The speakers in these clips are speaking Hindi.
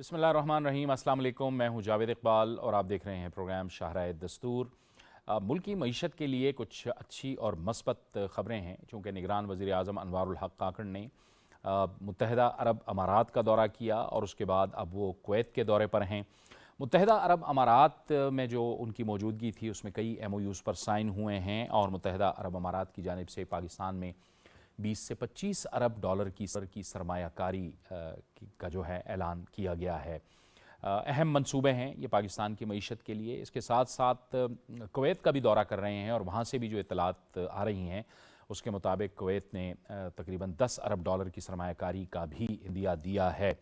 बिस्मिल्लाहिर्रहमानिर्रहीम। अस्सलाम वालेकुम। मैं हूं जावेद इकबाल और आप देख रहे हैं प्रोग्राम शाहराए दस्तूर। मुल्क की मईशत के लिए कुछ अच्छी और मस्बत ख़बरें हैं चूँकि निगरान वज़ीर आज़म अनवारुल हक़ काकड़ ने मुत्तहिदा अरब अमारात का दौरा किया और उसके बाद अब वो कुवैत के दौरे पर हैं। मुत्तहिदा अरब अमारात में जो उनकी मौजूदगी थी उसमें कई MOUs पर साइन हुए हैं और मुत्तहिदा अरब अमारात की जानिब से पाकिस्तान में 20 से 25 अरब डॉलर की सरमायाकारी का जो है ऐलान किया गया है। अहम मंसूबे हैं ये पाकिस्तान की मईशत के लिए। इसके साथ साथ कुवैत का भी दौरा कर रहे हैं और वहाँ से भी जो इत्तलात आ रही हैं उसके मुताबिक कुवैत ने तकरीबन 10 अरब डॉलर की सरमायाकारी का भी इंदिया दिया है।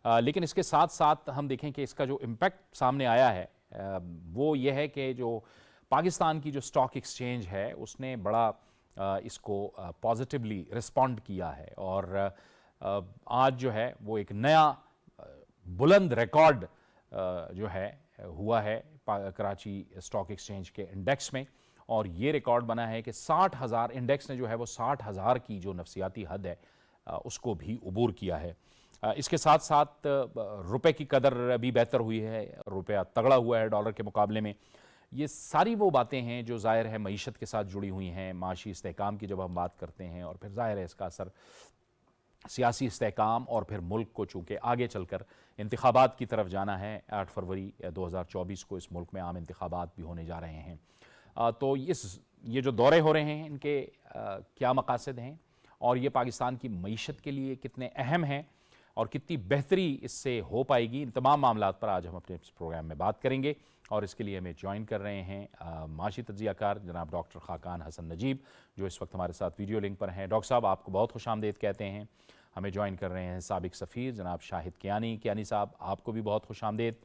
लेकिन इसके साथ साथ हम देखें कि इसका जो इम्पेक्ट सामने आया है वो ये है कि जो पाकिस्तान की जो स्टॉक एक्सचेंज है उसने बड़ा इसको पॉजिटिवली रिस्पॉन्ड किया है और आज जो है वो एक नया बुलंद रिकॉर्ड जो है हुआ है कराची स्टॉक एक्सचेंज के इंडेक्स में। और ये रिकॉर्ड बना है कि 60,000 इंडेक्स ने जो है वो 60,000 की जो नफसियाती हद है उसको भी उबूर किया है। इसके साथ साथ रुपए की कदर भी बेहतर हुई है, रुपया तगड़ा हुआ है डॉलर के मुकाबले में। ये सारी वो बातें हैं जो ज़ाहिर है मईशत के साथ जुड़ी हुई हैं। माशी इस्तेहकाम की जब हम बात करते हैं और फिर ज़ाहिर है इसका असर सियासी इस्तेहकाम और फिर मुल्क को चूँकि आगे चलकर इंतखाबात की तरफ जाना है। 8 फरवरी 2024 को इस मुल्क में आम इंतखाबात भी होने जा रहे हैं। तो ये जो दौरे हो रहे हैं इनके क्या मकासद हैं और ये पाकिस्तान की मईशत के लिए कितने अहम हैं और कितनी बेहतरी इससे हो पाएगी, इन तमाम मामलात पर आज हम अपने इस प्रोग्राम में बात करेंगे। और इसके लिए हमें ज्वाइन कर रहे हैं माशी तज्ज़ियाकार जनाब डॉक्टर खाकान हसन नजीब, जो इस वक्त हमारे साथ वीडियो लिंक पर हैं। डॉक्टर साहब आपको बहुत खुशामदीद कहते हैं। हमें ज्वाइन कर रहे हैं साबिक सफ़ीर जनाब शाहिद कियानी साहब, आपको भी बहुत खुशामदीद।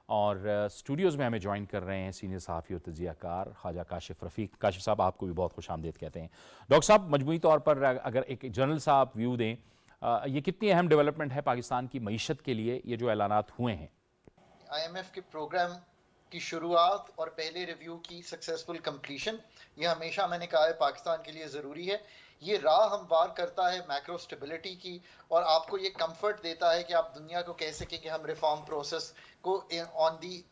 और स्टूडियोज़ में हमें ज्वाइन कर रहे हैं सीनियर सहाफ़ी और तज्ज़ियाकार ख्वाजा काशिफ़ रफ़ीक। काशिफ़ साहब आपको भी बहुत खुशामदीद कहते हैं। डॉक्टर साहब, मजमूई तौर पर अगर एक जनरल सा आप व्यू दें, ये कितनी अहम डेवलपमेंट है पाकिस्तान की मईशत के लिए, ये जो ऐलानात हुए हैं? IMF के प्रोग्राम की शुरुआत और पहले रिव्यू की सक्सेसफुल कंप्लीशन, ये हमेशा मैंने कहा है पाकिस्तान के लिए ज़रूरी है। ये राह हमवार करता है मैक्रो स्टेबिलिटी की और आपको ये कंफर्ट देता है कि आप दुनिया को कह सकें कि हम रिफॉर्म प्रोसेस को ऑन दी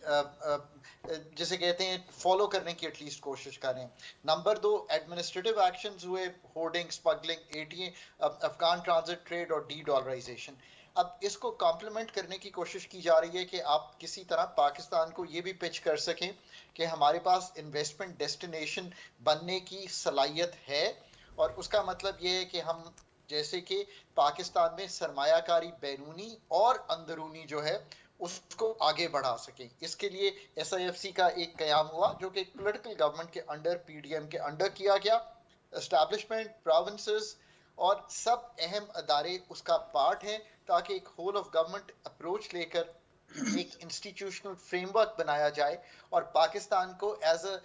जिसे कहते हैं फॉलो करने की एटलीस्ट कोशिश करें। नंबर 2, एडमिनिस्ट्रेटिव एक्शंस हुए, hoarding, smuggling, ATM, Afghan transit trade और डी डॉलराइजेशन। अब इसको कॉम्प्लीमेंट करने की कोशिश की जा रही है कि आप किसी तरह पाकिस्तान को ये भी पिच कर सकें कि हमारे पास इन्वेस्टमेंट डेस्टिनेशन बनने की सलाहियत है। और उसका मतलब ये है कि हम जैसे कि पाकिस्तान में सरमायाकारी बैरूनी और अंदरूनी जो है उसको आगे बढ़ा सके। इसके लिए SIFC का एक कयाम हुआ जो कि पॉलिटिकल गवर्नमेंट के अंडर, PDM के अंडर किया गया। एस्टैब्लिशमेंट, प्रोविंसेस और सब अहम अदारे उसका पार्ट हैं ताकि एक होल ऑफ गवर्नमेंट अप्रोच लेकर एक इंस्टीट्यूशनल फ्रेमवर्क बनाया जाए और पाकिस्तान को एज अ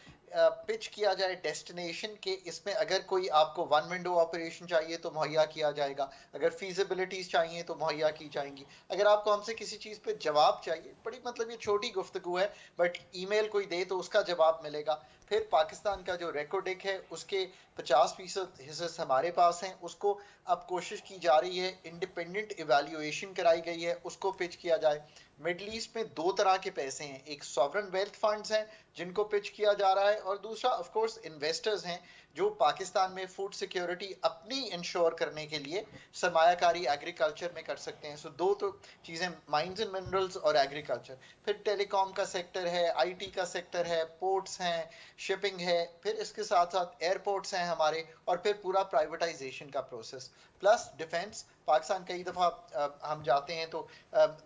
पिच किया जाए डेस्टिनेशन के। इसमें अगर कोई आपको वन विंडो ऑपरेशन चाहिए तो मुहैया किया जाएगा, अगर फीजिबिलिटीज चाहिए तो मुहैया की जाएंगी, अगर आपको हमसे किसी चीज़ पे जवाब चाहिए, बड़ी मतलब ये छोटी गुफ्तगू है बट ईमेल कोई दे तो उसका जवाब मिलेगा। फिर पाकिस्तान का जो रेकोर्डिक है उसके 50% हिस्से हमारे पास हैं, उसको अब कोशिश की जा रही है, इंडिपेंडेंट इवैल्यूएशन कराई गई है, उसको पिच किया जाए। मिडल ईस्ट में दो तरह के पैसे हैं, एक सॉवरन वेल्थ फंड्स हैं जिनको पिच किया जा रहा है और दूसरा ऑफ कोर्स इन्वेस्टर्स हैं जो पाकिस्तान में फूड सिक्योरिटी अपनी इंश्योर करने के लिए सरमायाकारी एग्रीकल्चर में कर सकते हैं। सो दो तो चीज़ें, माइंस एंड मिनरल्स और एग्रीकल्चर। फिर टेलीकॉम का सेक्टर है, IT का सेक्टर है, पोर्ट्स हैं, शिपिंग है, फिर इसके साथ साथ एयरपोर्ट्स हैं हमारे, और फिर पूरा प्राइवेटाइजेशन का प्रोसेस, प्लस डिफेंस। पाकिस्तान कई दफ़ा हम जाते हैं तो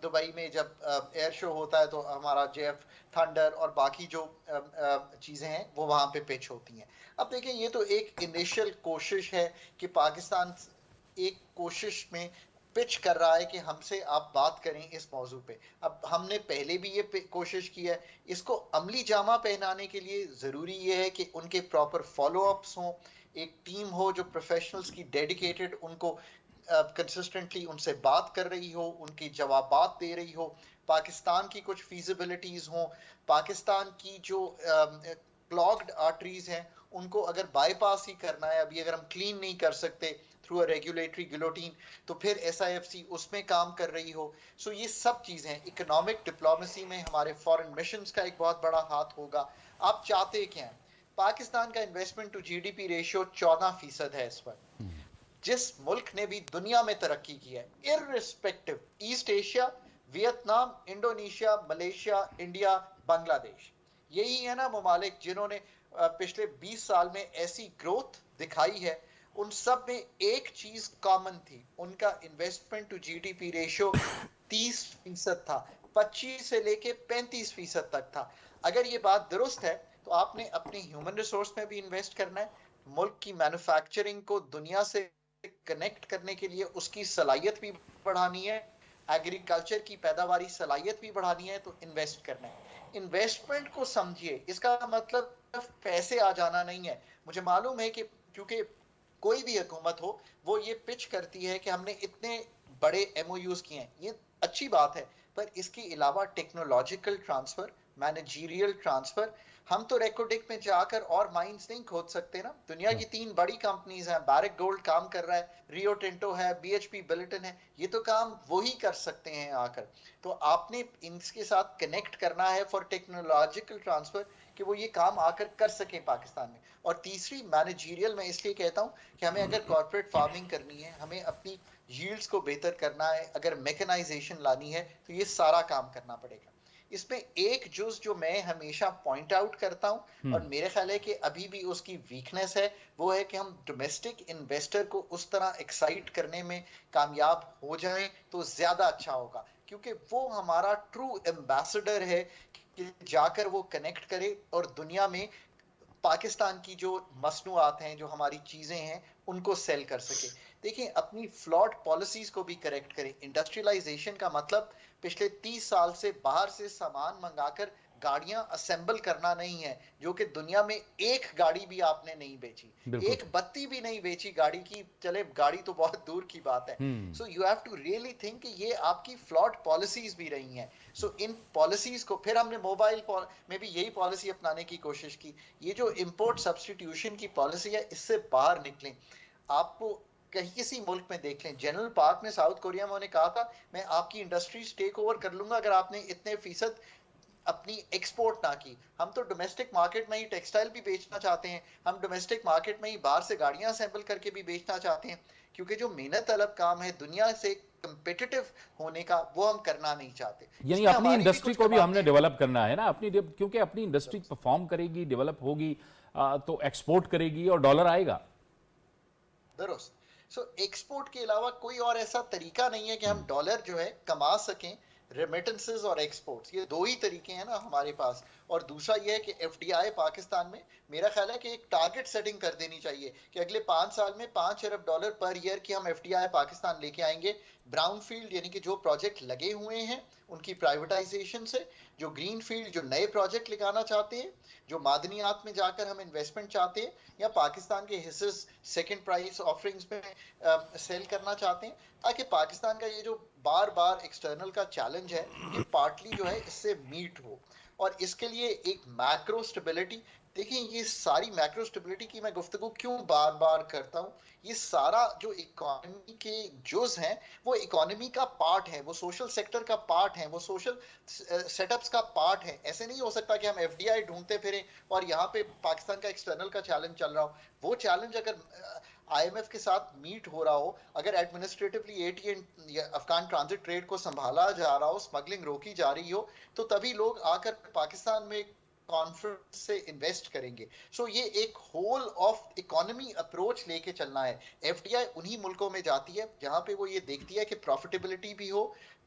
दुबई में जब एयर शो होता है तो हमारा JF थंडर और बाकी जो चीज़ें हैं वो वहाँ पे पिच होती हैं। अब देखें, ये तो एक इनिशियल कोशिश है कि पाकिस्तान एक कोशिश में पिच कर रहा है कि हमसे आप बात करें इस मौजू पे। अब हमने पहले भी ये कोशिश की है, इसको अमली जामा पहनाने के लिए ज़रूरी ये है कि उनके प्रॉपर फॉलो अप्स हों, एक टीम हो जो प्रोफेशनल्स की डेडिकेटेड उनको कंसिस्टेंटली उनसे बात कर रही हो, उनकी जवाबात दे रही हो, पाकिस्तान की कुछ फीजिबिलिटीज़ हों, पाकिस्तान की जो क्लॉग्ड आर्टरीज हैं उनको अगर बाईपास ही करना है, अभी अगर हम क्लीन नहीं कर सकते थ्रू अ रेगुलेटरी गिलोटीन, तो फिर SIFC उसमें काम कर रही हो। सो ये सब चीजें हैं। इकोनॉमिक डिप्लोमेसी में हमारे फॉरेन मिशंस का एक बहुत बड़ा हाथ होगा। आप चाहते क्या हैं? पाकिस्तान का इन्वेस्टमेंट टू GDP रेशियो 14% है इस पर। जिस मुल्क ने भी दुनिया में तरक्की की है, irrespective, east Asia, Vietnam, Indonesia, Malaysia, India, Bangladesh, यही है ना ममालिक जिन्होंने पिछले 20 साल में ऐसी ग्रोथ दिखाई है। उन सब में एक चीज कॉमन थी, उनका इन्वेस्टमेंट टू GDP रेशियो 30% था, 25 से लेके 35% तक था। अगर ये बात दुरुस्त है तो आपने अपनी ह्यूमन रिसोर्स में भी इन्वेस्ट करना है, मुल्क की मैन्युफैक्चरिंग को दुनिया से कनेक्ट करने के लिए उसकी सलाहियत भी बढ़ानी है, एग्रीकल्चर की पैदावारी सलाहियत भी बढ़ानी है, तो इन्वेस्ट करना है। इन्वेस्टमेंट को समझिए, इसका मतलब पैसे आ जाना नहीं है। मुझे मालूम है कि क्योंकि कोई भी हुकूमत हो वो ये पिच करती है कि हमने इतने बड़े MOUs किए हैं, ये अच्छी बात है, पर इसके अलावा टेक्नोलॉजिकल ट्रांसफर, मैनेजरियल ट्रांसफर, हम तो रेकोडिक में जाकर और माइंस नहीं खोद सकते ना। दुनिया की 3 बड़ी कंपनीज हैं, बैरिक गोल्ड काम कर रहा है, रियो टिंटो है, BHP बिलिटन है, ये तो काम वो ही कर सकते हैं आकर। तो आपने इनके साथ कनेक्ट करना है फॉर टेक्नोलॉजिकल ट्रांसफर कि वो ये काम आकर कर सकें पाकिस्तान में। और तीसरी मैनेजरियल, मैं इसलिए कहता हूं कि हमें अगर कॉर्पोरेट फार्मिंग करनी है, हमें अपनी यील्ड्स को बेहतर करना है, अगर मैकेनाइजेशन लानी है, तो ये सारा काम करना पड़ेगा। इसमें एक जुज जो मैं हमेशा पॉइंट आउट करता हूं और मेरे ख्याल है कि अभी भी उसकी वीकनेस है, वो है कि हम डोमेस्टिक इन्वेस्टर को उस तरह एक्साइट करने में कामयाब हो जाएं तो ज्यादा अच्छा होगा, क्योंकि वो हमारा ट्रू एम्बेसडर है कि जाकर वो कनेक्ट करे और दुनिया में पाकिस्तान की जो मसनूआत हैं, जो हमारी चीजें हैं, उनको सेल कर सके। देखिए, अपनी फ्लॉड पॉलिसीज को भी करेक्ट करें। इंडस्ट्रियलाइजेशन का मतलब पिछले 30 साल से बाहर से सामान मंगाकर गाड़ियां असेंबल करना नहीं है, जो कि दुनिया में एक गाड़ी भी आपने नहीं बेची, बिल्कुल। एक बत्ती भी नहीं बेची गाड़ी की, चले गाड़ी तो बहुत दूर की बात है। So you have to really think कि ये आपकी फ्लॉड पॉलिसीज भी रही हैं। सो इन पॉलिसीज को फिर हमने मोबाइल में भी यही पॉलिसी अपनाने की कोशिश की। ये जो इंपोर्ट सब्सटीट्यूशन की पॉलिसी है, इससे बाहर निकलें। आपको कहीं किसी मुल्क में देख लें, जनरल पार्क ने साउथ कोरिया में उन्हें कहा था मैं आपकी इंडस्ट्रीज टेक ओवर कर लूंगा अगर आपने इतने फीसद अपनी एक्सपोर्ट ना की। हम तो डोमेस्टिक मार्केट में ही टेक्सटाइल भी बेचना चाहते हैं, हम डोमेस्टिक मार्केट में ही बाहर से गाड़ियां असेंबल करके भी बेचना चाहते हैं, क्योंकि जो मेहनत तलब काम है दुनिया से कंपिटिटिव होने का, वो हम करना नहीं चाहते। यानी इसमें अपनी हमारी भी इंडस्ट्री कुछ को भी हमने कमाते हैं। डेवलप करना है ना, क्योंकि अपनी इंडस्ट्री परफॉर्म करेगी, डेवलप होगी, तो एक्सपोर्ट करेगी और डॉलर आएगा। दुरुस्त। सो एक्सपोर्ट के अलावा कोई और ऐसा तरीका नहीं है कि हम डॉलर जो है कमा सकें। रेमिटेंसेस और एक्सपोर्ट्स, ये दो ही तरीके हैं ना हमारे पास। और दूसरा ये है कि FDI पाकिस्तान में, मेरा ख्याल है कि एक टारगेट सेटिंग कर देनी चाहिए कि अगले 5 साल में $5 अरब पर ईयर की हम FDI पाकिस्तान लेके आएंगे। ब्राउन फील्ड यानी कि जो प्रोजेक्ट लगे हुए हैं उनकी प्राइवेटाइजेशन से, जो ग्रीन फील्ड जो नए प्रोजेक्ट लगाना चाहते हैं, जो मादनियात में जाकर हम इन्वेस्टमेंट चाहते हैं, या पाकिस्तान के हिस्से सेकंड प्राइस ऑफरिंग्स में सेल करना चाहते हैं, ताकि पाकिस्तान का ये जो बार बार एक्सटर्नल का चैलेंज है, ये पार्टली जो है इससे मीट हो। और इसके लिए एक मैक्रो स्टेबिलिटी, देखिए ये सारी मैक्रो स्टेबिलिटी की मैं गुफ्तगू क्यों बार बार करता हूँ, ये सारा जो इकोनॉमी के जुज हैं वो इकोनॉमी का पार्ट है, वो सोशल सेक्टर का पार्ट है, वो सोशल सेटअप्स का पार्ट है। ऐसे नहीं हो सकता कि हम FDI ढूंढते फिरें और यहाँ पे पाकिस्तान का एक्सटर्नल का चैलेंज चल रहा हो। वो चैलेंज अगर IMF के साथ मीट हो रहा हो, अगर एडमिनिस्ट्रेटिवली ATN या अफगान ट्रांजिट ट्रेड को संभाला जा रहा हो, स्मगलिंग रोकी जा रही हो, तो तभी लोग आकर पाकिस्तान में कॉन्फ्रेंस से इन्वेस्ट करेंगे। सो ये एक होल ऑफ इकोनॉमी अप्रोच लेके चलना है। FDI उन्हीं मुल्कों में जाती है जहां पे वो ये देखती है कि प्रॉफिटेबिलिटी भी हो,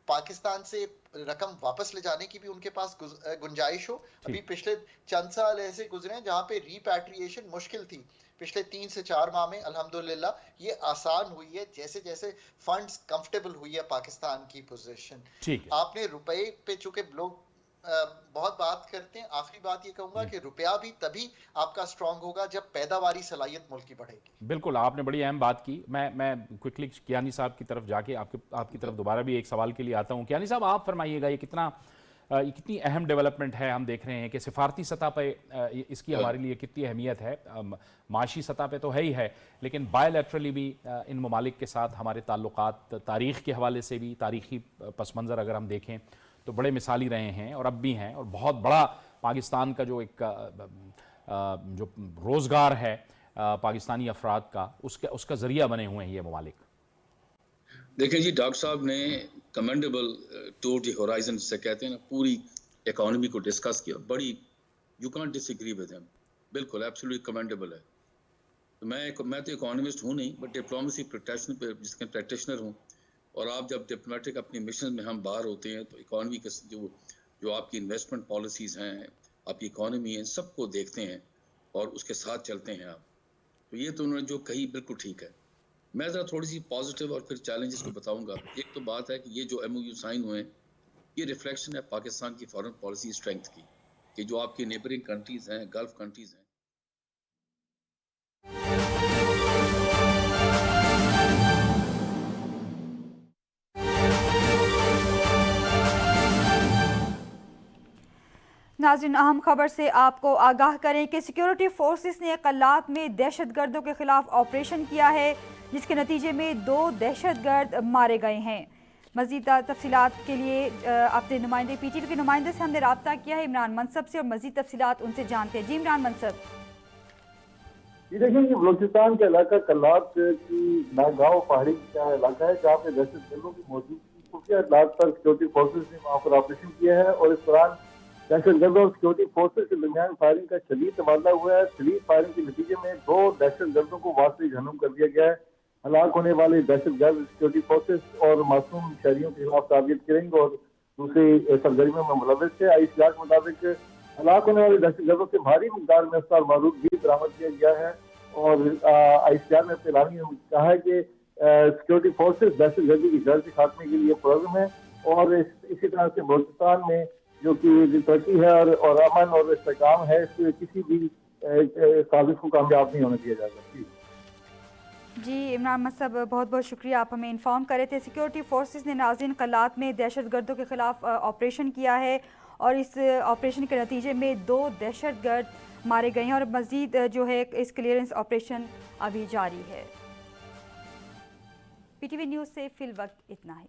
पाकिस्तान से रकम वापस ले जाने की भी उनके पास गुंजाइश हो। अभी पिछले चंद साल ऐसे गुजरे हैं जहां पे रिपैट्रिएशन मुश्किल थी, पिछले 3 से 4 माह में अल्हम्दुलिल्लाह ये आसान हुई है, जैसे जैसे फंड्स कंफर्टेबल हुई है पाकिस्तान की पोजीशन। ठीक है। आपने रुपए पे चूंकि लोग बहुत बात करते हैं, आखिरी बात ये कहूंगा कि रुपया भी तभी आपका स्ट्रांग होगा जब पैदावारी सलाहियत मुल्क की बढ़ेगी। बिल्कुल, आपने बड़ी अहम बात की। मैं क्विकली कियानी साहब की तरफ जाके आपकी तरफ दोबारा भी एक सवाल के लिए आता हूँ। कियानी साहब, आप फरमाइएगा, ये कितना ये कितनी अहम डेवलपमेंट है, हम देख रहे हैं कि सिफारती सतह पे इसकी हमारे लिए कितनी अहमियत है। माशी सतह पे तो है ही है, लेकिन बायलैटरली भी इन ममालिक के साथ हमारे ताल्लुकात तारीख़ के हवाले से भी, तारीख़ी पस मंज़र अगर हम देखें तो बड़े मिसाली रहे हैं और अब भी हैं। और बहुत बड़ा पाकिस्तान का जो एक जो रोज़गार है पाकिस्तानी अफराद का, उसका ज़रिया बने हुए हैं ये ममालिक। देखिए जी, डॉक्टर साहब ने कमेंडेबल टूर दी होराइजन से कहते हैं ना, पूरी इकोनॉमी को डिस्कस किया। बड़ी you can't disagree with him, बिल्कुल एब्सोल्युटली कमेंडेबल है। तो मैं तो इकोनॉमिस्ट हूँ नहीं, बट डिप्लोमेसी प्रैक्टिशनर हूँ। और आप जब डिप्लोमेटिक अपनी मिशन में हम बाहर होते हैं तो इकोनॉमी के जो आपकी इन्वेस्टमेंट पॉलिसीज़ हैं, आपकी इकोनॉमी है, सबको देखते हैं और उसके साथ चलते हैं आप। तो ये तो उन्होंने जो कही बिल्कुल ठीक है। मैं ज़रा थोड़ी सी पॉजिटिव और फिर चैलेंजेस को बताऊंगा। एक तो बात है कि ये जो MOU साइन हुए, ये रिफ्लेक्शन है पाकिस्तान की फॉरेन पॉलिसी स्ट्रेंथ की, कि जो आपकी नेबरिंग कंट्रीज़ हैं, गल्फ कंट्रीज़ हैं। नाज़रीन, अहम खबर से आपको आगाह करें कि सिक्योरिटी फोर्सेस ने कल्लात में दहशतगर्दों के खिलाफ ऑपरेशन किया है, जिसके नतीजे में 2 दहशतगर्द मारे गए हैं। मज़ीद तफसीलात के लिए अपने नुमाइंदे PTV के नुमाइंदे से हमने रब्ता किया है, इमरान मनसब से, और मज़ीद तफसीलात उनसे जानते हैं। जी इमरान मनसब। जी देखिए, ये बलोचिस्तान का इलाका कल्लात की नागांव पहाड़ी का इलाका है, जहाँ पे दहशतगर्दों की मौजूदगी खुफिया इत्तलात पर सिक्योरिटी फोर्सेज ने वहाँ पर ऑपरेशन किया है। और इस दौरान दहशतगर्दों और सिक्योरिटी फोर्सेज के दरमियान फायरिंग का शदीद तबादला हुआ है। शदीद फायरिंग के नतीजे में 2 दहशतगर्दों को वास्ते जहन्नुम कर दिया गया है। हलाक होने वाले दहशतगर्द सिक्योरिटी फोर्सेज और मासूम शहरियों के खिलाफ टारगेट करेंगे और दूसरी सरगर्मियों में मुलविस थे। ICR के मुताबिक हलाक होने वाले दहशतगर्दों से भारी मकदार में अस्सार बारूद भी बरामद किया गया है। और ICR ने एलानी में कहा है कि सिक्योरिटी फोर्सेज दहशतगर्दी की जड़ से खात्मे के लिए पुरज़्म है। और इसी तरह से बलोचिस्तान में जो कि तरक्की है और अमन और इस्तेहकाम है, इससे किसी भी साजिश को कामयाब नहीं होने दिया जाएगा। जी इमरान मनसब, बहुत बहुत शुक्रिया, आप हमें इन्फॉर्म करे थे। सिक्योरिटी फोर्सेस ने नाज़रीन कल्लात में दहशतगर्दों के खिलाफ ऑपरेशन किया है और इस ऑपरेशन के नतीजे में 2 दहशतगर्द मारे गए हैं और मज़ीद जो है इस क्लियरेंस ऑपरेशन अभी जारी है। PTV न्यूज़ से फिल वक्त इतना ही।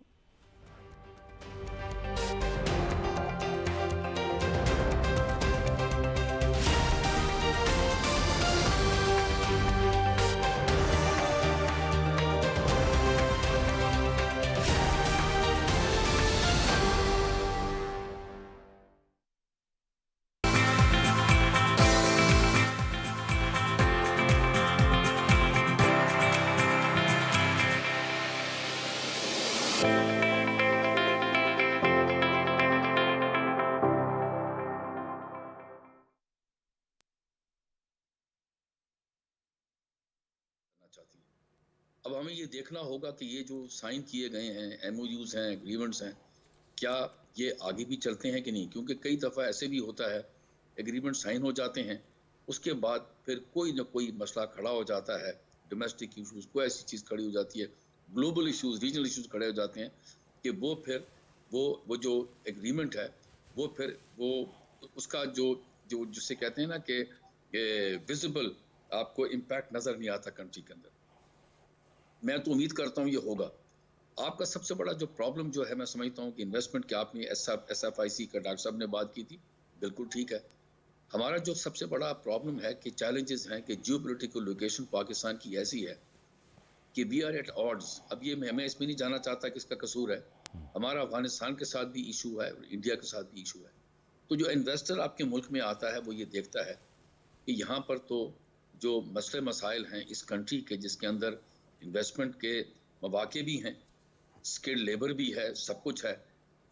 अब हमें ये देखना होगा कि ये जो साइन किए गए हैं, MOUs हैं, एग्रीमेंट्स हैं, क्या ये आगे भी चलते हैं कि नहीं। क्योंकि कई दफ़ा ऐसे भी होता है, एग्रीमेंट साइन हो जाते हैं, उसके बाद फिर कोई ना कोई मसला खड़ा हो जाता है, डोमेस्टिक इशूज़, कोई ऐसी चीज़ खड़ी हो जाती है, ग्लोबल इशूज़, रीजनल इशूज़ खड़े हो जाते हैं कि वो फिर वो जो एग्रीमेंट है वो फिर वो उसका जो जो जिसे कहते हैं ना कि विजिबल आपको इम्पैक्ट नज़र नहीं आता कंट्री के अंदर। मैं तो उम्मीद करता हूँ ये होगा। आपका सबसे बड़ा जो प्रॉब्लम जो है, मैं समझता हूँ कि इन्वेस्टमेंट की आपने SFIC का डॉक्टर साहब ने बात की थी, बिल्कुल ठीक है। हमारा जो सबसे बड़ा प्रॉब्लम है कि चैलेंजेस हैं कि जियोपॉलिटिकल लोकेशन पाकिस्तान की ऐसी है कि वी आर एट ऑड्स। अब ये मैं इसमें नहीं जाना चाहता कि इसका कसूर है, हमारा अफगानिस्तान के साथ भी इशू है और इंडिया के साथ भी इशू है। तो जो इन्वेस्टर आपके मुल्क में आता है वो ये देखता है कि यहाँ पर तो जो मसले मसाइल हैं इस कंट्री के, जिसके अंदर इन्वेस्टमेंट के मौके भी हैं, स्किल्ड लेबर भी है, सब कुछ है,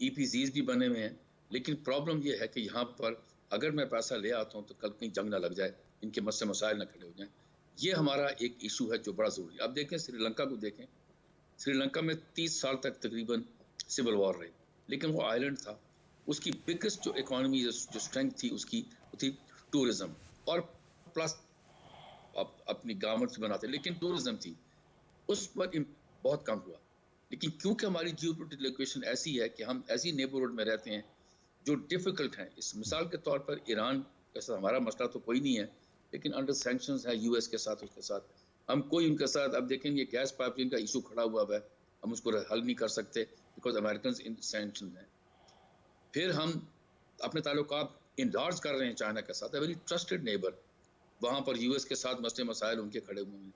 EPZs भी बने हुए हैं, लेकिन प्रॉब्लम ये है कि यहाँ पर अगर मैं पैसा ले आता हूँ तो कल कहीं जंग ना लग जाए, इनके मसले मसाइल ना खड़े हो जाएं। ये हमारा एक इशू है जो बड़ा ज़रूरी है। अब देखें श्रीलंका को देखें, श्रीलंका में 30 साल तक तकरीबन सिविल वॉर रही, लेकिन वो आइलैंड था, उसकी बिगेस्ट जो इकोनॉमी जो स्ट्रेंथ थी उसकी थी टूरिज्म, और प्लस अपनी गारमेंट्स बनाते, लेकिन टूरिज्म थी, उस पर बहुत कम हुआ। लेकिन क्योंकि हमारी जियोपॉलिटिकल लोकेशन ऐसी है कि हम ऐसी नेबरहुड में रहते हैं जो डिफ़िकल्ट हैं। इस मिसाल के तौर पर ईरान के साथ हमारा मसला तो कोई नहीं है, लेकिन अंडर सैंक्शंस है यूएस के साथ, उसके साथ हम कोई उनके साथ, अब देखें ये गैस पाइपलाइन का इशू खड़ा हुआ है, हम उसको हल नहीं कर सकते बिकॉज अमेरिकन इन सैंक्शन हैं। फिर हम अपने ताल्लुकात इनलार्ज कर रहे हैं चाइना के साथ, वेरी ट्रस्टेड नेबर, वहाँ पर यूएस के साथ मसले मसाइल उनके खड़े हुए हैं।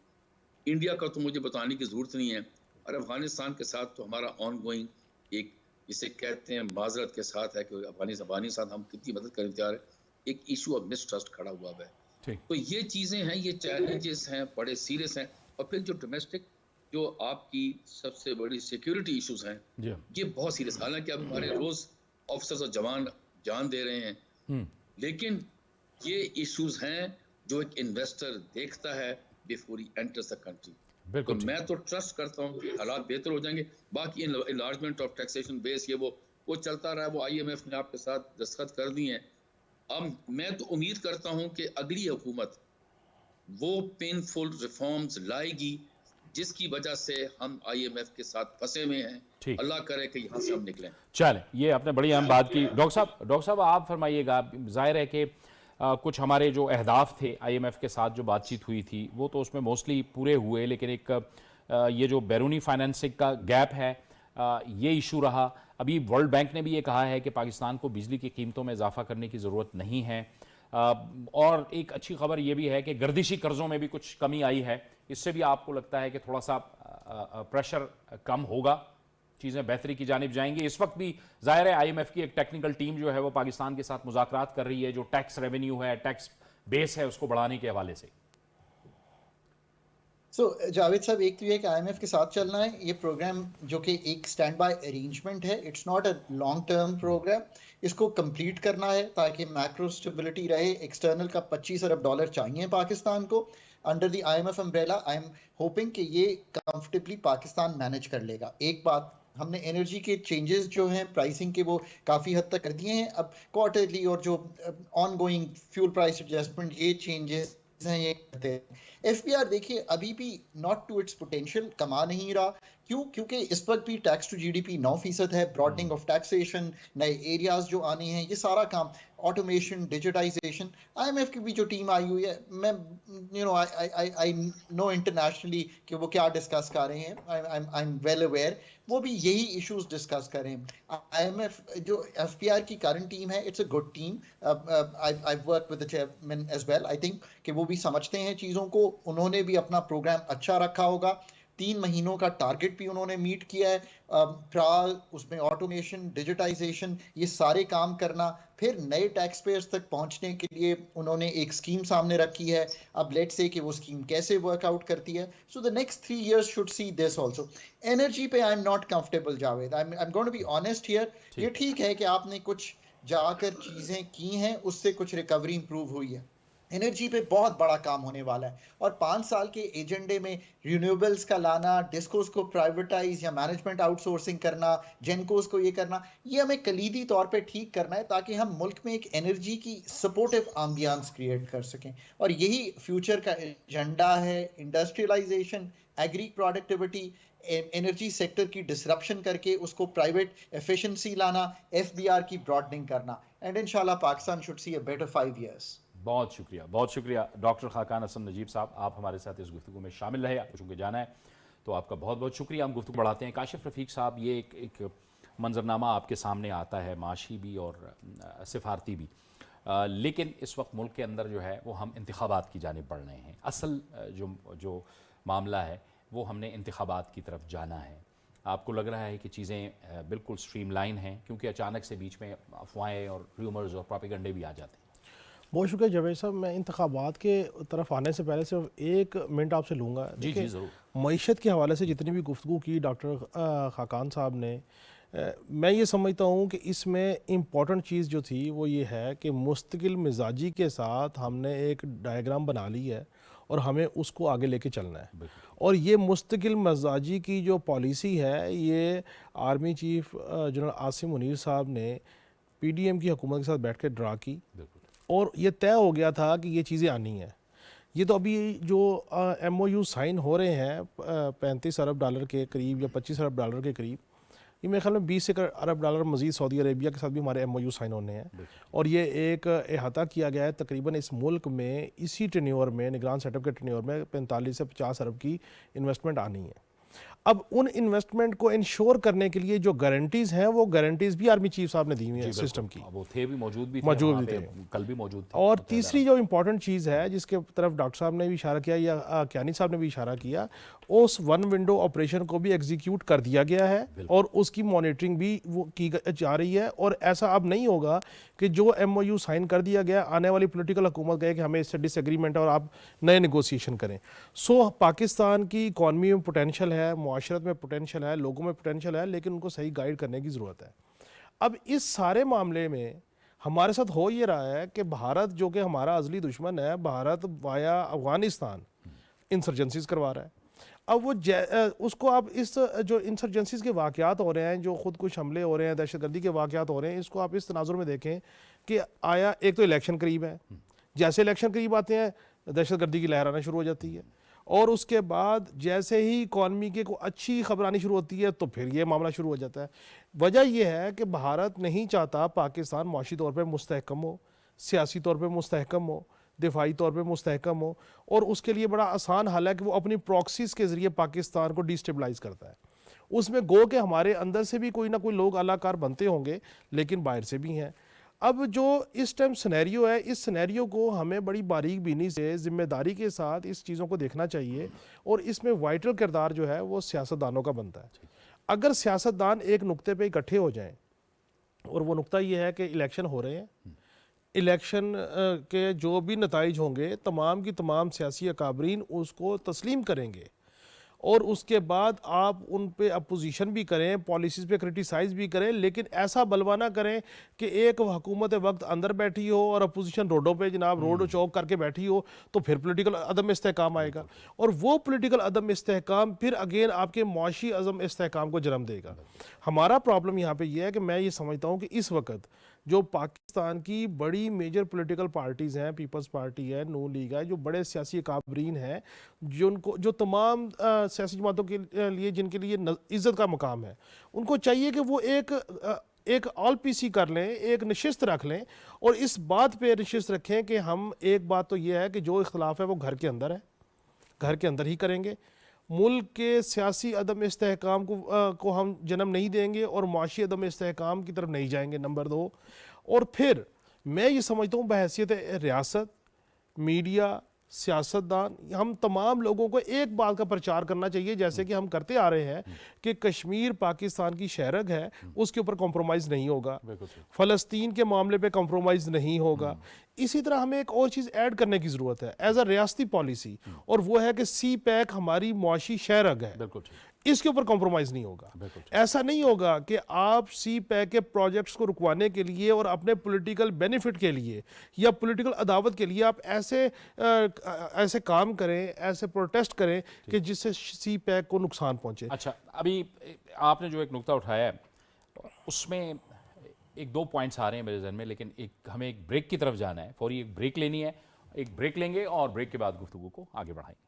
इंडिया का तो मुझे बताने की ज़रूरत नहीं है, और अफगानिस्तान के साथ तो हमारा ऑन गोइंग एक जिसे कहते हैं माजरत के साथ है कि अफगानिस्तान हम कितनी मदद करने तैयार है, एक इशू ऑफ मिसट्रस्ट खड़ा हुआ है। तो ये चीज़ें हैं, ये चैलेंजेस हैं, बड़े सीरियस हैं। और फिर जो डोमेस्टिक जो आपकी सबसे बड़ी सिक्योरिटी इश्यूज हैं, ये बहुत सीरियस, हालांकि अब हमारे रोज ऑफिसर्स और जवान जान दे रहे हैं, लेकिन ये इश्यूज हैं जो एक इन्वेस्टर देखता है before he enters the country. तो मैं तो ट्रस्ट करता हूँ कि हालात बेहतर हो जाएंगे। बाकी इनलार्जमेंट ऑफ टैक्सेशन बेस ये वो चलता रहा, वो IMF ने आपके साथ दस्तखत कर दिए हैं। अब मैं तो उम्मीद करता हूँ कि अगली हुकूमत वो पेनफुल रिफॉर्म्स लाएगी जिसकी वजह से हम IMF के साथ फंसे हुए हैं। अल्लाह करे कि यहाँ से हम निकलें। चलें, ये आपने बड़ी अहम बात की। डॉक्टर साहब आप फरमाइएगा, जाहिर है कि कुछ हमारे जो अहदाफ थे IMF के साथ जो बातचीत हुई थी वो तो उसमें मोस्टली पूरे हुए, लेकिन एक ये जो बैरूनी फाइनेंसिंग का गैप है ये इशू रहा। अभी वर्ल्ड बैंक ने भी ये कहा है कि पाकिस्तान को बिजली की कीमतों में इजाफा करने की ज़रूरत नहीं है। और एक अच्छी खबर ये भी है कि गर्दिशी कर्ज़ों में भी कुछ कमी आई है। इससे भी आपको लगता है कि थोड़ा सा प्रेशर कम होगा, चीज़ें बेहतरी की जानिब जाएंगी? इस वक्त भी ज़ाहिर है IMF की एक टेक्निकल टीम जो है वो पाकिस्तान के साथ मुज़ाकरात कर रही है, जो टैक्स रेवेन्यू है, टैक्स बेस है, उसको बढ़ाने के हवाले से। जावेद साहब, एक तो ये कि IMF के साथ चलना है, ये प्रोग्राम जो कि एक स्टैंड बाय अरेंजमेंट है, it's not a long term programme. इसको कंप्लीट करना है ताकि मैक्रो स्टेबिलिटी रहे। एक्सटर्नल का $25 अरब चाहिए पाकिस्तान को under the IMF umbrella. I am hoping कि ये कंफर्टेबली पाकिस्तान मैनेज कर लेगा। एक बात, हमने एनर्जी के चेंजेस जो हैं प्राइसिंग के वो काफ़ी हद तक कर दिए हैं। अब क्वार्टरली और जो on going fuel price adjustment, ये चेंजेस हैं, ये करते हैं। FBR देखिए अभी भी नॉट टू इट्स पोटेंशियल, कमा नहीं रहा। क्यों? क्योंकि इस वक्त भी टैक्स टू GDP 9% है। ब्रॉडनिंग ऑफ टैक्सेशन, नए एरियाज जो आने हैं, ये सारा काम, ऑटोमेशन, डिजिटाइजेशन। IMF की भी जो टीम आई हुई है, मैं आई नो इंटरनेशनली कि वो क्या डिस्कस कर रहे हैं, आई एम वेल अवेयर, वो भी यही इश्यूज डिस्कस कर रहे हैं। IMF जो FBR की करंट टीम है, it's a good team. I work with the chairman as well. I think कि वो भी समझते हैं चीज़ों को। उन्होंने भी अपना प्रोग्राम अच्छा रखा होगा। 3 महीनों का टारगेट भी उन्होंने मीट किया है। ट्रायल, उसमें ऑटोमेशन, डिजिटाइजेशन, ये सारे काम करना, फिर नए टैक्स पेयर्स तक पहुंचने के लिए उन्होंने एक स्कीम सामने रखी है। अब लेट्स से कि वो स्कीम कैसे वर्कआउट करती है। So the next 3 years should see this also. Energy पे I am not comfortable Javed, I am going to be honest here. ये ठीक है कि आपने कुछ जाकर चीज़ें की हैं, उससे कुछ रिकवरी इंप्रूव हुई है। एनर्जी पे बहुत बड़ा काम होने वाला है, और 5 साल के एजेंडे में रिन्यूएबल्स का लाना, डिस्कोस को प्राइवेटाइज या मैनेजमेंट आउटसोर्सिंग करना, जेनकोस को ये करना, ये हमें कलीदी तौर पे ठीक करना है ताकि हम मुल्क में एक एनर्जी की सपोर्टिव एम्बियंस क्रिएट कर सकें। और यही फ्यूचर का एजेंडा है। Industrialisation, agri productivity, energy sector की डिसरप्शन करके उसको प्राइवेट एफिशिएंसी लाना, FBR की ब्रॉडनिंग करना, एंड इंशाल्लाह Pakistan should see a better 5 years। बहुत शुक्रिया डॉक्टर खाकान हसन नजीब साहब, आप हमारे साथ इस गुफ्तगू में शामिल रहे। आपको चूँकि जाना है तो आपका बहुत बहुत शुक्रिया। हम गुफ्तगू बढ़ाते हैं। काशिफ रफ़ीक साहब, ये एक मंजरनामा आपके सामने आता है, माशी भी और सिफारती भी, लेकिन इस वक्त मुल्क के अंदर जो है वो हम इंतखाबात की जानिब बढ़ रहे हैं। असल जो मामला है वो हमने इंतखाबात की तरफ जाना है। आपको लग रहा है कि चीज़ें बिल्कुल स्ट्रीमलाइन हैं, क्योंकि अचानक से बीच में अफवाहें और र्यूमर्स और प्रोपेगेंडे भी आ जाते हैं। बहुत शुक्रिया जावेद साहब। मैं इंतखाबात के तरफ आने से पहले सिर्फ 1 मिनट आपसे लूँगा। जी ज़रूर। मईशत के हवाले से जितनी भी गुफ्तगू की डॉक्टर खाकान साहब ने, मैं ये समझता हूँ कि इसमें इम्पॉर्टेंट चीज़ जो थी वो ये है कि मुस्तकिल मिजाजी के साथ हमने एक डायग्राम बना ली है और हमें उसको आगे लेके चलना है। और ये मुस्तकिल मिजाजी की जो पॉलिसी है, ये army chief general Asim Munir साहब ने PDM की हुकूमत के साथ बैठ कर ड्रा की, और ये तय हो गया था कि ये चीज़ें आनी हैं। ये तो अभी जो MOU साइन हो रहे हैं $35 अरब के करीब या $25 अरब के करीब, ये मेरे ख्याल में 20 अरब डॉलर मज़ीद सऊदी अरेबिया के साथ भी हमारे MOU साइन होने हैं, और ये एक अहाता किया गया है तकरीबन इस मुल्क में इसी टेन्योर में, निगरान सेटअप के टेन्योर में 45 से 50 अरब की इन्वेस्टमेंट आनी है। अब उन इन्वेस्टमेंट को इंश्योर करने के लिए जो गारंटीज़ हैं वो गारंटीज़ भी आर्मी चीफ साहब ने दी हुई है सिस्टम की, वो थे भी मौजूद भी थे, कल भी मौजूद थे। और तीसरी जो इम्पोर्टेंट चीज़ है जिसके तरफ डॉक्टर साहब ने भी इशारा किया या क्यानी साहब ने भी इशारा किया, उस वन विंडो ऑपरेशन को भी एग्जीक्यूट कर दिया गया है और उसकी मॉनिटरिंग भी वो की जा रही है। और ऐसा अब नहीं होगा कि जो MOU साइन कर दिया गया आने वाली पॉलिटिकल हुकूमत कहे कि हमें इससे डिसएग्रीमेंट है और आप नए नेगोशिएशन करें। सो पाकिस्तान की इकॉनमी में पोटेंशियल है, मुआशरत में पोटेंशियल है, लोगों में पोटेंशियल है, लेकिन उनको सही गाइड करने की ज़रूरत है। अब इस सारे मामले में हमारे साथ हो ये रहा है कि भारत जो कि हमारा अज़ली दुश्मन है, भारत वाया अफ़गानिस्तान इंसर्जेंसीज करवा रहा है। अब वो उसको आप इस जो इंसर्जेंसीज के वाक़यात हो रहे हैं, जो खुद कुछ हमले हो रहे हैं, दहशतगर्दी के वाक़यात हो रहे हैं, इसको आप इस तनाजुर में देखें कि आया एक तो इलेक्शन करीब है, जैसे इलेक्शन करीब आते हैं दहशतगर्दी की लहर आना शुरू हो जाती है, और उसके बाद जैसे ही इकॉनमी के को अच्छी खबर आनी शुरू होती है तो फिर ये मामला शुरू हो जाता है। वजह यह है कि भारत नहीं चाहता पाकिस्तान माशी तौर पर मुस्तहकम हो, सियासी तौर पर मुस्तहकम हो, दिफाई तौर पे मुस्तहकम हो, और उसके लिए बड़ा आसान हल है कि वो अपनी प्रॉक्सीज़ के ज़रिए पाकिस्तान को डिस्टेबलाइज करता है। उसमें गो के हमारे अंदर से भी कोई ना कोई लोग अलाकार बनते होंगे, लेकिन बाहर से भी हैं। अब जो इस टाइम सिनेरियो है, इस सिनेरियो को हमें बड़ी बारीक बीनी से जिम्मेदारी के साथ इस चीज़ों को देखना चाहिए, और इसमें वाइटल किरदार जो है वो सियासतदानों का बनता है। अगर सियासतदान एक नुक्ते पे इकट्ठे हो जाएं, और वो नुक्ता ये है कि इलेक्शन हो रहे हैं, इलेक्शन के जो भी नताइज होंगे तमाम की तमाम सियासी अकाबरीन उसको तस्लीम करेंगे, और उसके बाद आप उन पे अपोजिशन भी करें, पॉलिसीज़ पे क्रिटिसाइज़ भी करें, लेकिन ऐसा बलवा ना करें कि एक हुकूमत वक्त अंदर बैठी हो और अपोजिशन रोडों पे जनाब रोड चौक करके बैठी हो, तो फिर पॉलिटिकल अदम इस्तेहकाम आएगा, और वो पॉलिटिकल अदम इस्तेहकाम फिर अगेन आपके मुआशी अदम इस्तेहकाम को जन्म देगा। हमारा प्रॉब्लम यहाँ पे ये है कि मैं ये समझता हूँ कि इस वक्त जो पाकिस्तान की बड़ी मेजर पॉलिटिकल पार्टीज़ हैं, पीपल्स पार्टी है, नून लीग है, जो बड़े सियासी काबरीन हैं, जो तमाम सियासी जमातों के लिए जिनके लिए इज़्ज़त का मकाम है, उनको चाहिए कि वो एक ऑल पीसी कर लें, एक नशिस्त रख लें, और इस बात पे नशिस्त रखें कि हम एक बात तो ये है कि जो इख्तलाफ है वो घर के अंदर है, घर के अंदर ही करेंगे, मुल्क के सियासी अदम इस्तेहकाम को हम जन्म नहीं देंगे और माशी अदम इस्तेहकाम की तरफ नहीं जाएंगे, नंबर 2। और फिर मैं ये समझता हूँ बहैसियत रियासत, मीडिया, सियासतदान, हम तमाम लोगों को एक बात का प्रचार करना चाहिए, जैसे कि हम करते आ रहे हैं, कि कश्मीर पाकिस्तान की शहरग है, उसके ऊपर कॉम्प्रोमाइज़ नहीं होगा, फ़लस्तीन के मामले पे कॉम्प्रोमाइज़ नहीं होगा। इसी तरह हमें एक और चीज़ ऐड करने की ज़रूरत है एज अ रियासती पॉलिसी, और वो है कि CPEC हमारी मुआशी शहरग है, इसके ऊपर कॉम्प्रोमाइज़ नहीं होगा। ऐसा नहीं होगा कि आप CPEC के प्रोजेक्ट्स को रुकवाने के लिए और अपने पॉलिटिकल बेनिफिट के लिए या पॉलिटिकल अदावत के लिए आप ऐसे काम करें, ऐसे प्रोटेस्ट करें कि जिससे CPEC को नुकसान पहुंचे। अच्छा, अभी आपने जो एक नुक्ता उठाया है उसमें एक दो पॉइंट्स आ रहे हैं मेरे जहन में, लेकिन हमें एक ब्रेक की तरफ जाना है, फौरी एक ब्रेक लेनी है, एक ब्रेक लेंगे और ब्रेक के बाद गुफ्तगू को आगे बढ़ाएंगे।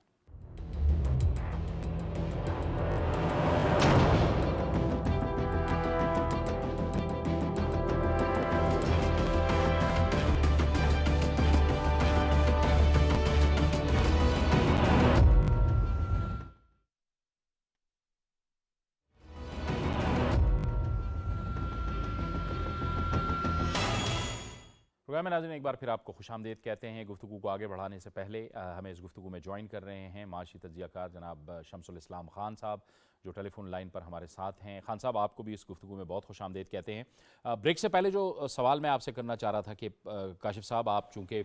प्रोग्राम में नाज़रीन एक बार फिर आपको खुशामदीद कहते हैं। गुफ्तगू को आगे बढ़ाने से पहले हमें इस गुफ्तगू में ज्वाइन कर रहे हैं माशी तज्ज़ियाकार जनाब शम्सुल इस्लाम खान साहब, जो टेलीफोन लाइन पर हमारे साथ हैं। खान साहब, आपको भी इस गुफ्तगू में बहुत खुशामदीद कहते हैं। ब्रेक से पहले जो सवाल मैं आपसे करना चाह रहा था कि काशिफ साहब, आप चूँकि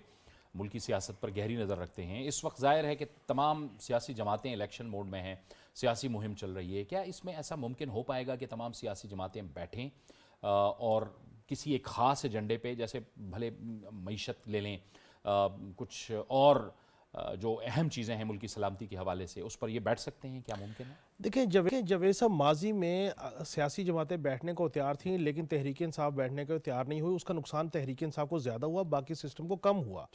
मुल्की सियासत पर गहरी नज़र रखते हैं, इस वक्त ज़ाहिर है कि तमाम सियासी जमातें इलेक्शन मोड में हैं, सियासी मुहिम चल रही है, क्या इसमें ऐसा मुमकिन हो पाएगा कि तमाम सियासी जमातें बैठें और किसी एक ख़ास एजेंडे पे, जैसे भले मईशत ले लें, कुछ और जो अहम चीज़ें हैं मुल्क की सलामती के हवाले से, उस पर ये बैठ सकते हैं? क्या मुमकिन है? देखिए जब ये सब माजी में सियासी जमातें बैठने को तैयार थीं लेकिन तहरीक इंसाफ बैठने को तैयार नहीं हुई, उसका नुकसान तहरीक इंसाफ को ज़्यादा हुआ, बाकी सिस्टम को कम हुआ।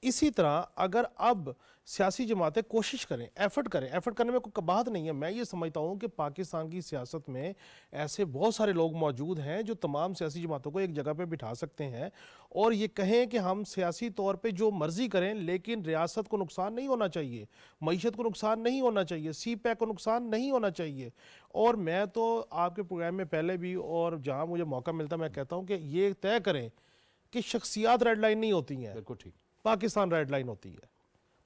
इसी तरह अगर अब सियासी जमातें कोशिश करें, एफर्ट करने में कोई बात नहीं है। मैं ये समझता हूँ कि पाकिस्तान की सियासत में ऐसे बहुत सारे लोग मौजूद हैं जो तमाम सियासी जमातों को एक जगह पर बिठा सकते हैं और ये कहें कि हम सियासी तौर पर जो मर्जी करें लेकिन रियासत को नुकसान नहीं होना चाहिए, मईशत को नुकसान नहीं होना चाहिए, सी पैक को नुकसान नहीं होना चाहिए। और मैं तो आपके प्रोग्राम में पहले भी और जहां मुझे मौका मिलता मैं कहता हूं कि ये तय करें कि शख्सियात रेड लाइन नहीं होती हैं, बिल्कुल ठीक, पाकिस्तान रेड लाइन होती है,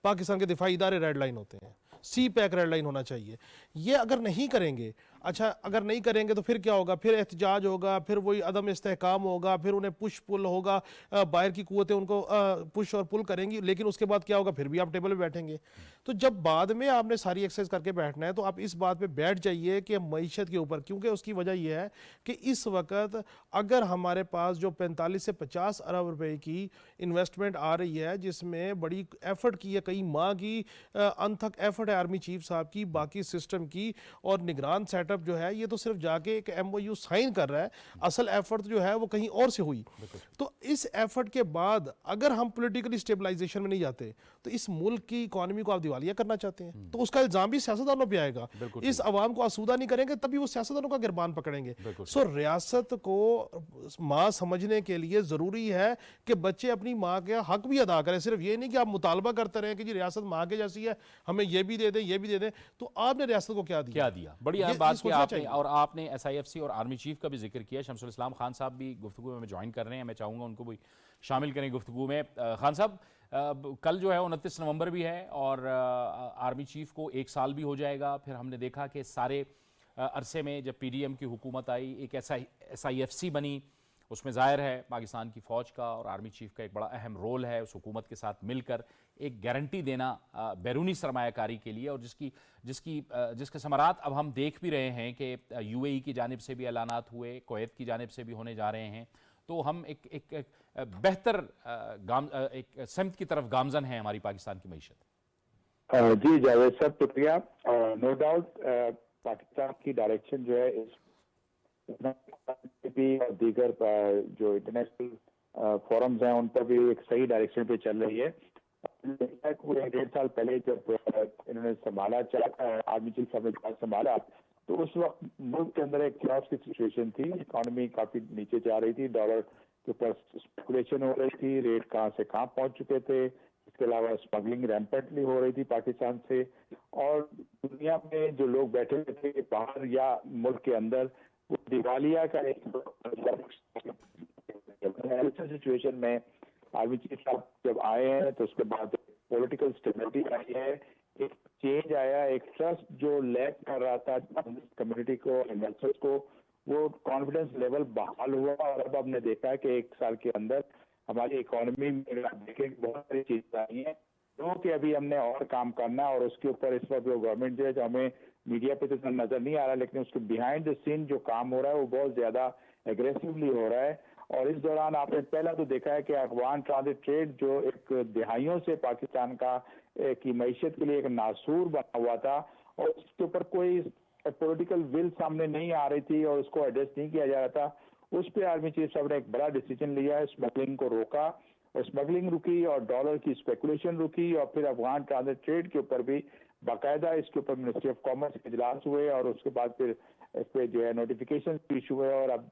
पाकिस्तान के दिफाई इदारे रेड लाइन होते हैं, सी पैक रेड लाइन होना चाहिए। ये अगर नहीं करेंगे, अच्छा अगर नहीं करेंगे तो फिर क्या होगा, फिर एहतजाज होगा, फिर वही अदम इस्तेहकाम होगा, फिर उन्हें पुश पुल होगा, बाहर की कुव्वतें उनको पुश और पुल करेंगी, लेकिन उसके बाद क्या होगा, फिर भी आप टेबल पे बैठेंगे। तो जब बाद में आपने सारी एक्सरसाइज करके बैठना है तो आप इस बात पे बैठ जाइए कि मईशत के ऊपर, क्योंकि उसकी वजह यह है कि इस वक्त अगर हमारे पास जो 45 से 50 अरब रुपए की इन्वेस्टमेंट आ रही है जिसमें बड़ी एफर्ट की है, कई माह की अनथक एफर्ट है आर्मी चीफ साहब की, बाकी सिस्टम की, और निगरान सेटअप जो है ये तो सिर्फ जाके एक MOU साइन कर रहा है, असल एफर्ट जो है वो कहीं और से हुई। तो इस एफर्ट के बाद अगर हम पॉलिटिकली स्टेबलाइजेशन में नहीं जाते तो इस मुल्क की इकोनॉमी को आप दिवालिया करना चाहते हैं तो उसका इल्जाम भी सियासतदानों पे आएगा। इस अवाम को आसूदा नहीं करेंगे तभी वो सियासतदानों का गिरबान पकड़ेंगे। सो रियासत को माँ समझने के लिए जरूरी है कि बच्चे अपनी माँ का हक भी अदा करें। सिर्फ ये नहीं कि आप मुतालबा करते रहे कि जी रियासत माँ के जैसी है, हमें ये भी दे दें, ये भी दे दें। तो आपने रियासत को क्या दिया? बड़ी अहम बात की आपने, और आपने SIFC और आर्मी चीफ का भी जिक्र किया। शमसुल इस्लाम खान साहब भी गुफ्तगू में ज्वाइन कर रहे हैं, मैं चाहूँगा उनको भी शामिल करें गुफ्तगू में। खान साहब, कल जो है 29 नवंबर भी है और आर्मी चीफ को 1 साल भी हो जाएगा। फिर हमने देखा कि सारे अरसे में जब PDM की हुकूमत आई, एक SIFC बनी, उसमें ज़ाहिर है पाकिस्तान की फ़ौज का और आर्मी चीफ का एक बड़ा अहम रोल है उस हुकूमत के साथ मिलकर एक गारंटी देना बैरूनी सरमायाकारी के लिए, और जिसके समरात अब हम देख भी रहे हैं कि UAE की जानिब से भी ऐलानात हुए, कुवैत की जानिब से भी होने जा रहे हैं। तो हम एक बेहतर एक समत की तरफ गामजन है हमारी पाकिस्तान की मईशत। जी जावेद साहब, शुक्रिया। नो डाउट पाकिस्तान की डायरेक्शन जो है इस और दीगर जो इंटरनेशनल फोरम्स हैं उन पर भी एक सही डायरेक्शन पे चल रही है। 1.5 साल पहले जब इन्होंने संभाला, आर्मी चीफ साहब ने संभाला, तो उस वक्त मुल्क के अंदर एक क्राइसिस की सिचुएशन थी, इकोनॉमी काफी नीचे जा रही थी, डॉलर के ऊपर स्पेकुलेशन हो रही थी, रेट कहाँ से कहाँ पहुंच चुके थे, इसके अलावा स्मगलिंग रैम्पेंटली हो रही थी पाकिस्तान से, और दुनिया में जो लोग बैठे हुए थे बाहर या मुल्क के अंदर, वो दिवालिया का एक सिचुएशन में आर्मी चीफ साहब जब आए हैं तो उसके बाद पॉलिटिकल स्टेबिलिटी आई है, एक चेंज आया, एक ट्रस्ट जो लैक कर रहा था कम्युनिटी को, इन्वेस्टर्स को, वो कॉन्फिडेंस लेवल बहाल हुआ। और अब हमने देखा है कि 1 साल के अंदर हमारी इकोनॉमी में देखें बहुत सारी चीजें आई हैं जो कि अभी हमने और काम करना है, और उसके ऊपर इस वक्त जो गवर्नमेंट जो है, जो हमें मीडिया पे तो नजर नहीं आ रहा, लेकिन उसके बिहाइंड द सीन जो काम हो रहा है वो बहुत ज्यादा एग्रेसिवली हो रहा है। और इस दौरान आपने पहला तो देखा है कि अफगान ट्रांजिट ट्रेड जो एक दिहाइयों से पाकिस्तान का की मईशत के लिए एक नासूर बना हुआ था, और उसके ऊपर कोई पॉलिटिकल विल सामने नहीं आ रही थी और उसको एड्रेस नहीं किया जा रहा था, उस पर आर्मी चीफ साहब ने एक बड़ा डिसीजन लिया है, स्मगलिंग को रोका, और स्मगलिंग रुकी और डॉलर की स्पेकुलेशन रुकी, और फिर अफगान ट्रांजिट ट्रेड के ऊपर भी बाकायदा इसके ऊपर मिनिस्ट्री ऑफ कॉमर्स के इजलास हुए, और उसके बाद फिर इस पे जो है नोटिफिकेशन इशू हुए, और अब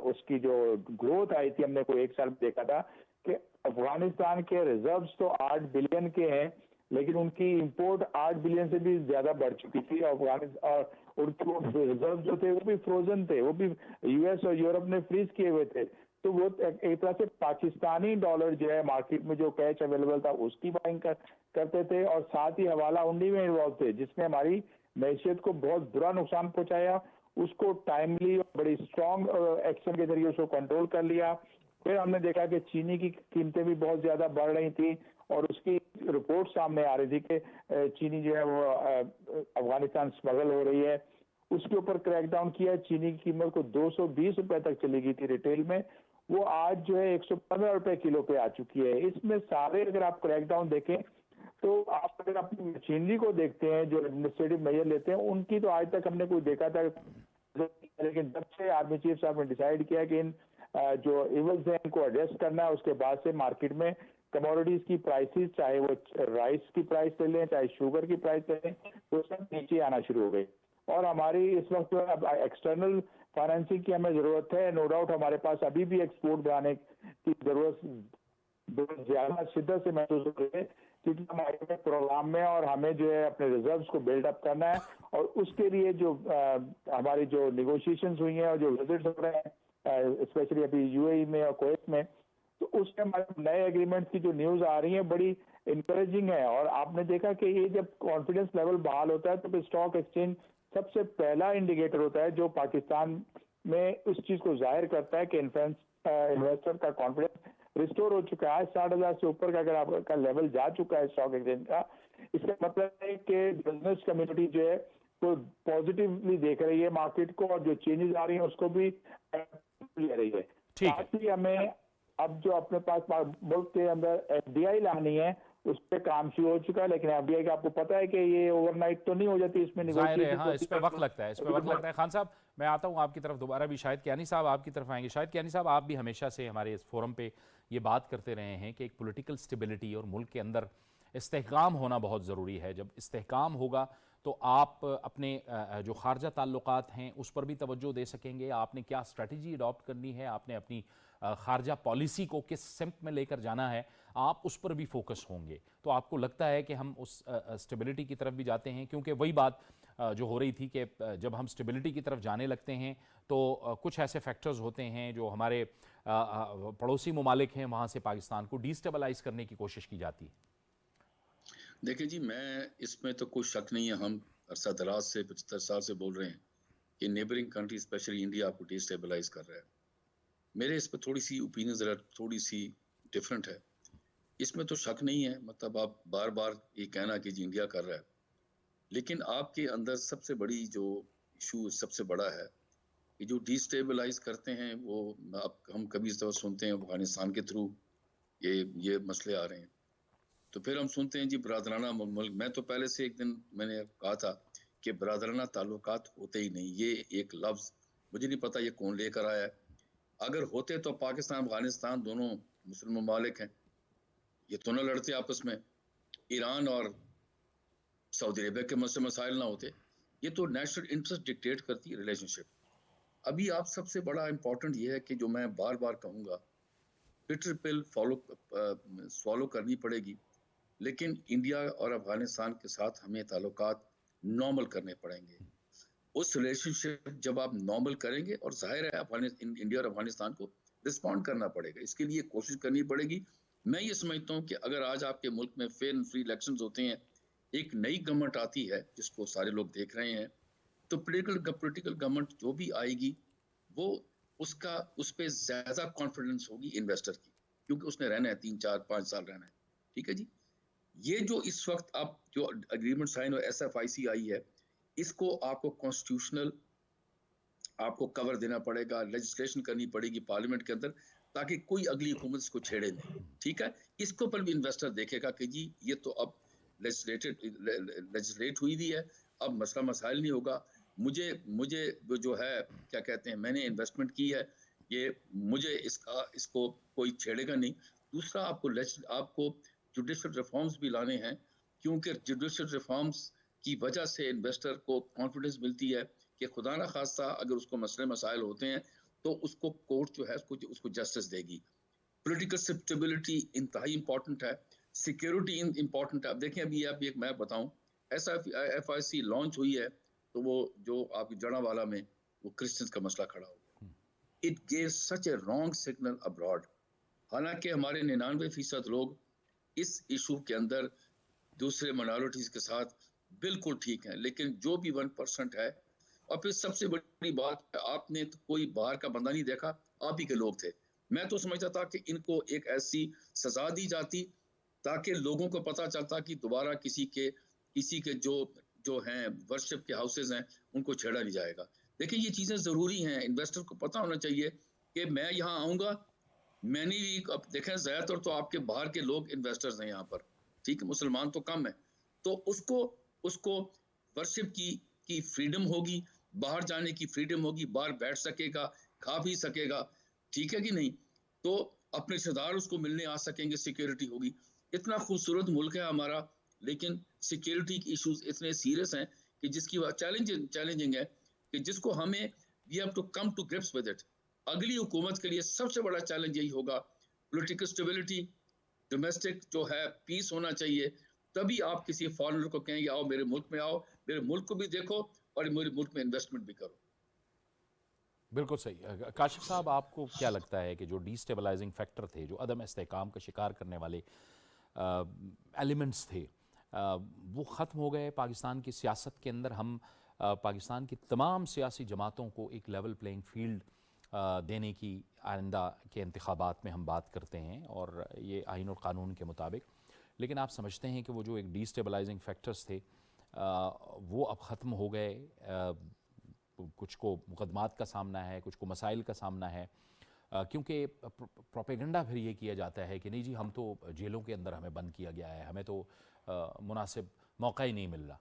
उसकी जो ग्रोथ आई थी, हमने कोई 1 साल में देखा था कि अफगानिस्तान के रिजर्व्स तो 8 बिलियन के हैं, लेकिन उनकी इंपोर्ट 8 बिलियन से भी ज्यादा बढ़ चुकी थी। अफगानिस्तान और उनके रिजर्व जो थे वो भी फ्रोजन थे, वो भी US और यूरोप ने फ्रीज किए हुए थे। तो वो एक तरह से पाकिस्तानी डॉलर जो है मार्केट में जो कैश अवेलेबल था उसकी बाइंग करते थे, और साथ ही हवाला हुंडी में इन्वॉल्व थे, जिसने हमारी मैशियत को बहुत बुरा नुकसान पहुंचाया। उसको टाइमली और बड़ी स्ट्रॉन्ग एक्शन के जरिए उसको कंट्रोल कर लिया। फिर हमने देखा कि चीनी की कीमतें भी बहुत ज्यादा बढ़ रही थी, और उसकी रिपोर्ट सामने आ रही थी कि चीनी जो है वो अफगानिस्तान स्मगल हो रही है। उसके ऊपर क्रैकडाउन किया, चीनी की कीमत को 220 रुपए तक चली गई थी रिटेल में, वो आज जो है 115 रुपए किलो पे आ चुकी है। इसमें सारे अगर आप क्रैकडाउन देखें तो आप अगर अपनी मशीनरी को देखते हैं, जो एडमिनिस्ट्रेटिव मेजर लेते हैं, उनकी तो आज तक हमने कोई देखा था, लेकिन जब से आर्मी चीफ साहब ने डिसाइड किया कि इन जो इवल्स हैं इनको एड्रेस करना है, उसके बाद से मार्केट में कमोडिटीज की प्राइसेस, चाहे वो राइस की प्राइस ले लें, चाहे शुगर की प्राइस ले लें, वो सब नीचे आना शुरू हो गई। और हमारी इस वक्त जो है एक्सटर्नल फाइनेंसिंग की हमें जरूरत है। नो डाउट हमारे पास अभी भी एक्सपोर्ट बढ़ाने की जरूरत बहुत ज्यादा शिद्दत से महसूस हो रही है, क्योंकि हमारे प्रोग्राम में और हमें जो है अपने रिजर्व्स को बिल्डअप करना है, और उसके लिए जो हमारी जो निगोशिएशंस हुई हैं और जो विजिट्स हो रहे हैं, स्पेशली अभी यूएई में और कुवैत में, तो उसमें हमारे नए एग्रीमेंट की जो न्यूज आ रही है बड़ी इंकरेजिंग है। और आपने देखा कि ये जब कॉन्फिडेंस लेवल बहाल होता है तो फिर स्टॉक एक्सचेंज सबसे पहला इंडिकेटर होता है जो पाकिस्तान में उस चीज को जाहिर करता है कि इन्वेस्टर का कॉन्फिडेंस रिस्टोर हो चुका है। 60,000 से ऊपर का अगर आपका लेवल जा चुका है स्टॉक एक्सचेंज का, इसका मतलब है कि बिजनेस कम्युनिटी जो है वो पॉजिटिवली देख रही है मार्केट को, और जो चेंजेस आ रही हैं उसको भी ले रही है। साथ ही हमें अब जो अपने पास मुल्क के अंदर एफडीआई लानी है, उस पर काम शुरू हो चुका है, लेकिन एफडीआई का आपको पता है कि ये ओवरनाइट तो नहीं हो जाती, इसमें नेगोशिएशन। हाँ, इस पे वक्त लगता है, इस पे वक्त लगता है। खान साहब, मैं आता हूँ आपकी तरफ दोबारा भी, शायद कियानी साहब आपकी तरफ आएंगे। शायद कियानी साहब, आप भी हमेशा से हमारे इस फोरम पे ये बात करते रहे हैं कि एक पॉलिटिकल स्टेबिलिटी और मुल्क के अंदर इस्तेहकाम होना बहुत ज़रूरी है। जब इस्तेहकाम होगा तो आप अपने जो खारजा ताल्लुकात हैं उस पर भी तवज्जो दे सकेंगे। आपने क्या स्ट्रेटजी अडॉप्ट करनी है, आपने अपनी खारजा पॉलिसी को किस सिमत में लेकर जाना है, आप उस पर भी फोकस होंगे। तो आपको लगता है कि हम उस स्टेबिलिटी की तरफ भी जाते हैं? क्योंकि वही बात जो हो रही थी कि जब हम स्टेबिलिटी की तरफ जाने लगते हैं तो कुछ ऐसे फैक्टर्स होते हैं जो हमारे पड़ोसी ममालिक हैं, वहाँ से पाकिस्तान को डिस्टेबलाइज करने की कोशिश की जाती है। देखिए जी, मैं इसमें तो कोई शक नहीं है, हम अरसा दराज से 75 साल से बोल रहे हैं कि नेबरिंग कंट्री स्पेशली इंडिया आपको डिस्टेबलाइज कर रहा है। मेरे इस पर थोड़ी सी ओपिनियन ज़रा थोड़ी सी डिफरेंट है। इसमें तो शक नहीं है, मतलब आप बार बार ये कहना कि जी इंडिया कर रहा है, लेकिन आपके अंदर सबसे बड़ी जो इशू सबसे बड़ा है कि जो डिस्टेबलाइज करते हैं वो हम कभी इस तरह सुनते हैं अफगानिस्तान के थ्रू ये मसले आ रहे हैं, तो फिर हम सुनते हैं जी बरादराना मुल्क। मैं तो पहले से एक दिन मैंने कहा था कि बरादराना ताल्लुकात होते ही नहीं, ये एक लफ्ज़ मुझे नहीं पता ये कौन लेकर आया है। अगर होते तो पाकिस्तान अफगानिस्तान दोनों मुस्लिम ममालिक हैं, ये तो न लड़ते आपस में, ईरान और सऊदी अरेबिया के मसाइल ना होते, ये तो नेशनल इंटरेस्ट डिक्टेट करती है रिलेशनशिप। अभी आप सबसे बड़ा इंपॉर्टेंट ये है कि जो मैं बार बार कहूँगा, बिटर पिल फॉलो करनी पड़ेगी, लेकिन इंडिया और अफगानिस्तान के साथ हमें ताल्लुकात नॉर्मल करने पड़ेंगे। उस रिलेशनशिप जब आप नॉर्मल करेंगे, और जाहिर है इंडिया और अफगानिस्तान को रिस्पॉन्ड करना पड़ेगा, इसके लिए कोशिश करनी पड़ेगी। मैं ये समझता हूँ कि अगर आज आपके मुल्क में फेयर एंड फ्री इलेक्शंस होते हैं, एक नई गवर्नमेंट आती है जिसको सारे लोग देख रहे हैं, तो पोलिटिकल गवर्नमेंट जो भी आएगी वो उस पर ज्यादा कॉन्फिडेंस होगी इन्वेस्टर की, क्योंकि उसने रहना है 3, 4, 5 साल रहना है। ठीक है जी, ये जो इस वक्त आप जो एग्रीमेंट साइन और SFIC आई है, इसको आपको कॉन्स्टिट्यूशनल आपको कवर देना पड़ेगा, लेजिस्लेशन करनी पड़ेगी पार्लियामेंट के अंदर, ताकि कोई अगली हुकूमत इसको छेड़े नहीं। ठीक है, इसको पर भी इन्वेस्टर देखेगा कि जी ये तो अब लेजिस्लेट हुई भी है, अब मसला मसाइल नहीं होगा, मुझे जो है क्या कहते हैं, मैंने इन्वेस्टमेंट की है, ये मुझे इसको कोई छेड़ेगा नहीं। दूसरा, आपको जुडिशल रिफॉर्म्स भी लाने हैं, क्योंकि जुडिशल रिफॉर्म्स की वजह से इन्वेस्टर को कॉन्फिडेंस मिलती है कि खुदा ना खास्ता अगर उसको मसले मसाइल होते हैं तो उसको कोर्ट जो है उसको जस्टिस देगी। पॉलिटिकल स्टेबिलिटी इंतहाई इंपॉर्टेंट है, सिक्योरिटी इंपॉर्टेंट है। अब देखें, अभी आप एक मैं बताऊं, SFIC लॉन्च हुई है तो वो जो आपकी जड़ावाला में वो क्रिश्चियंस का मसला खड़ा हो गया। It gave such A wrong signal abroad. हालांकि हमारे 99% लोग इस इशू के अंदर दूसरे माइनॉरिटीज के साथ बिल्कुल ठीक हैं, लेकिन जो भी 1% है, और फिर सबसे बड़ी बात, आपने तो कोई बाहर का बंदा नहीं देखा, आप ही के लोग थे। मैं तो समझता था कि इनको एक ऐसी सजा दी जाती ताकि लोगों को पता चलता कि दोबारा किसी के जो हैं वर्शिप के हाउसेज हैं उनको छेड़ा नहीं जाएगा। देखिए, ये चीज़ें ज़रूरी हैं, इन्वेस्टर को पता होना चाहिए कि मैं यहाँ आऊँगा, मैंने भी अब देखें ज़्यादातर तो आपके बाहर के लोग इन्वेस्टर्स हैं यहाँ पर, ठीक है, मुसलमान तो कम है, तो उसको वर्शिप की फ्रीडम होगी, बाहर जाने की फ्रीडम होगी, बाहर बैठ सकेगा, खा भी सकेगा, ठीक है कि नहीं, तो अपने रिश्तेदार उसको मिलने आ सकेंगे, सिक्योरिटी होगी। इतना खूबसूरत मुल्क है हमारा, लेकिन सिक्योरिटी के इश्यूज इतने सीरियस हैं कि जिसकी चैलेंजिंग है कि जिसको हमें we have to come to grips with it. अगली हुकूमत के लिए सबसे बड़ा चैलेंज यही होगा, पॉलिटिकल स्टेबिलिटी, डोमेस्टिक जो है पीस होना चाहिए, तभी आप किसी फॉरेनर को कहेंगे आओ मेरे मुल्क में आओ, मेरे मुल्क को भी देखो और मेरे मुल्क में इन्वेस्टमेंट भी करो। बिल्कुल सही। काशिफ साहब, आपको क्या लगता है कि जो डिस्टेबलाइजिंग फैक्टर थे, जो अदम इस्तेहकाम का शिकार करने वाले एलिमेंट्स थे, वो ख़त्म हो गए पाकिस्तान की सियासत के अंदर? हम पाकिस्तान की तमाम सियासी जमातों को एक लेवल प्लेइंग फील्ड देने की आइंदा के इंतखाबात में हम बात करते हैं, और ये आइन और क़ानून के मुताबिक, लेकिन आप समझते हैं कि वो जो एक डिस्टेबलाइजिंग फैक्टर्स थे वो अब ख़त्म हो गए? कुछ को मुकदमात का सामना है, कुछ को मसाइल का सामना है, क्योंकि प्रोपेगेंडा फिर ये किया जाता है कि नहीं जी, हम तो जेलों के अंदर हमें बंद किया गया है, हमें तो मुनासिब मौका ही नहीं मिल रहा।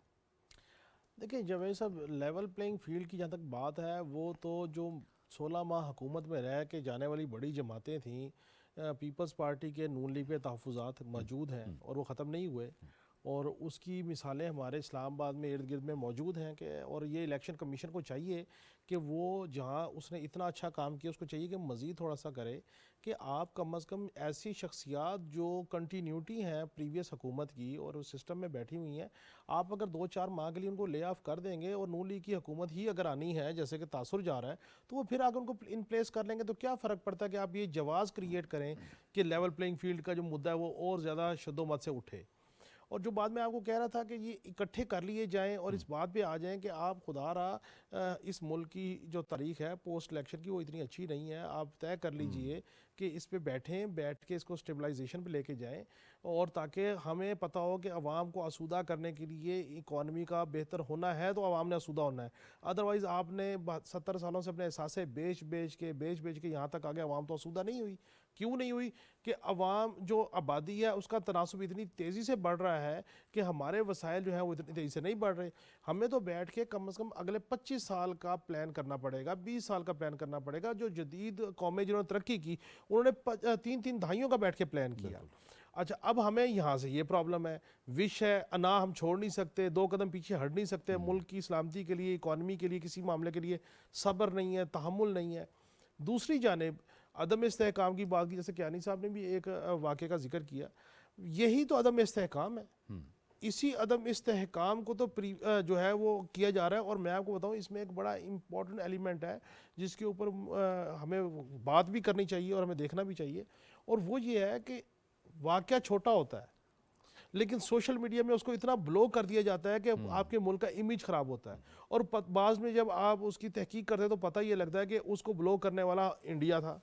देखिए जावेद साहब, लेवल प्लेइंग फील्ड की जहाँ तक बात है, वो तो जो 16 माह हुकूमत में रह के जाने वाली बड़ी जमातें थीं, पीपल्स पार्टी के नून लीग के तहफ़्फ़ुज़ात मौजूद हैं और वो ख़त्म नहीं हुए, और उसकी मिसालें हमारे इस्लामाबाद में इर्द गिर्द में मौजूद हैं कि, और ये इलेक्शन कमीशन को चाहिए कि वो जहाँ उसने इतना अच्छा काम किया, उसको चाहिए कि मज़ीद थोड़ा सा करे, कि आप कम अज़ कम ऐसी शख्सियात जो कंटिन्यूटी हैं प्रीवियस हुकूमत की और उस सिस्टम में बैठी हुई हैं, आप अगर 2-4 माह के लिए उनको ले ऑफ कर देंगे और नून लीग की हुकूमत ही अगर आनी है, जैसे कि तासुर जा रहा है, तो वो फिर आगे उनको इन प्लेस कर लेंगे। तो क्या फ़र्क पड़ता है कि आप ये जवाज़ क्रिएट करें कि लेवल प्लेइंग फील्ड का जो मुद्दा है वो और ज़्यादा शद्दोमत से उठे। और जो बात मैं आपको कह रहा था कि ये इकट्ठे कर लिए जाएं और इस बात पे आ जाएं कि आप खुदा रहा इस मुल्क की जो तारीख है पोस्ट इलेक्शन की वो इतनी अच्छी नहीं है, आप तय कर लीजिए कि इस पे बैठ के इसको स्टेबलाइजेशन पे लेके जाएं, और ताकि हमें पता हो कि अवाम को आसूदा करने के लिए इकॉनमी का बेहतर होना है तो अवाम ने आसूदा होना है। अदरवाइज़ आपने 70 सालों से अपने एहसास बेच बेच के यहाँ तक आ गए, अवाम तो आसूदा नहीं हुई। क्यों नहीं हुई? कि अवाम जो आबादी है उसका तनासुब इतनी तेज़ी से बढ़ रहा है कि हमारे वसाइल जो हैं वो इतनी तेज़ी से नहीं बढ़ रहे। हमें तो बैठ के कम से कम अगले 25 साल का प्लान करना पड़ेगा, 20 साल का प्लान करना पड़ेगा। जो जदीद कौमें जिन्होंने तरक्की की उन्होंने 3-3 दहाइयों का बैठ के प्लान किया। अच्छा, अब हमें यहाँ से ये प्रॉब्लम है, विश है, ना हम छोड़ नहीं सकते, 2 कदम पीछे हट नहीं सकते, मुल्क की सलामती के लिए, इकॉनमी के लिए, किसी मामले के लिए सब्र नहीं है, तहम्मुल नहीं है। दूसरी जानिब अदम इस्तेहकाम की बात की, जैसे कियानी साहब ने भी एक वाक़े का जिक्र किया, यही तो अदम इस्तेहकाम है। इसी अदम इस्तेहकाम को तो जो है वो किया जा रहा है। और मैं आपको बताऊं, इसमें एक बड़ा इम्पॉर्टेंट एलिमेंट है जिसके ऊपर हमें बात भी करनी चाहिए और हमें देखना भी चाहिए, और वो ये है कि वाक़या छोटा होता है लेकिन सोशल मीडिया में उसको इतना ब्लो कर दिया जाता है कि आपके मुल्क का इमेज ख़राब होता है, और बाद में जब आप उसकी तहकीक करते हैं तो पता ये लगता है कि उसको ब्लो करने वाला इंडिया था,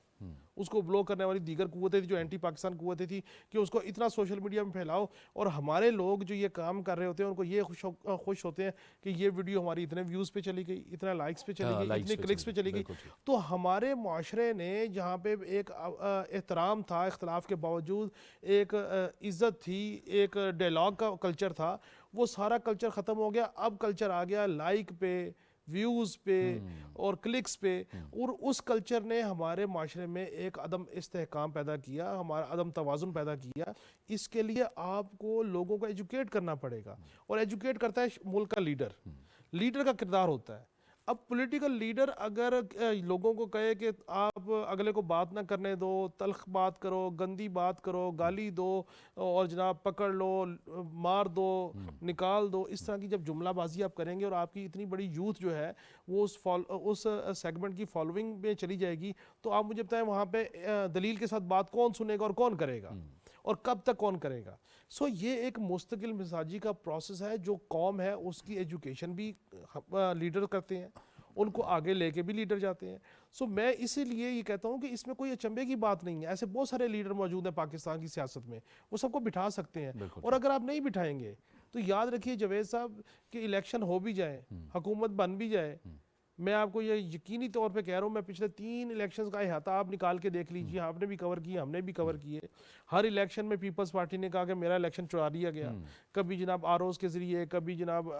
उसको ब्लो करने वाली दीगर कुव्वतें थी जो एंटी पाकिस्तान कुव्वतें थी, कि उसको इतना सोशल मीडिया में फैलाओ। और हमारे लोग जो ये काम कर रहे होते हैं उनको ये खुश होते हैं कि ये वीडियो हमारी इतने व्यूज़ पे चली गई, इतने लाइक्स पे चली गई, इतने क्लिक्स पे चली गई। तो हमारे माशरे ने जहाँ पे एक एहतराम था, इख्तलाफ के बावजूद एक इज़्ज़त थी, एक डायलॉग का कल्चर था, वो सारा कल्चर ख़त्म हो गया। अब कल्चर आ गया लाइक पे, व्यूज़ पे और क्लिक्स पे, और उस कल्चर ने हमारे माशरे में एक अदम इस्तेहकाम पैदा किया, हमारा अदम तवाज़ुन पैदा किया। इसके लिए आपको लोगों को एजुकेट करना पड़ेगा, और एजुकेट करता है मुल्क का लीडर का किरदार होता है। अब पॉलिटिकल लीडर अगर लोगों को कहे कि आप अगले को बात ना करने दो, तल्ख बात करो, गंदी बात करो, गाली दो और जनाब पकड़ लो, मार दो, निकाल दो, इस तरह की जब जुमलाबाजी आप करेंगे और आपकी इतनी बड़ी यूथ जो है वो उस सेगमेंट की फॉलोइंग में चली जाएगी, तो आप मुझे बताएं वहाँ पे दलील के साथ बात कौन सुनेगा और कौन करेगा और कब तक कौन करेगा। सो ये एक मुस्तकिल मिजाजी का प्रोसेस है। जो कौम है उसकी एजुकेशन भी लीडर करते हैं, उनको आगे लेके भी लीडर जाते हैं। सो मैं इसीलिए ये कहता हूँ कि इसमें कोई अचंभे की बात नहीं है। ऐसे बहुत सारे लीडर मौजूद हैं पाकिस्तान की सियासत में, वो सबको बिठा सकते हैं। और अगर आप नहीं बिठाएंगे तो याद रखिए जावेद साहब कि इलेक्शन हो भी जाए, हुकूमत बन भी जाए, मैं आपको ये यकीनी तौर पे कह रहा हूँ, मैं पिछले 3 इलेक्शंस का अहाता आप निकाल के देख लीजिए, आपने भी कवर किया, हमने भी कवर किए। हर इलेक्शन में पीपल्स पार्टी ने कहा कि मेरा इलेक्शन चुरा लिया गया, कभी जनाब आरओज के ज़रिए, कभी जनाब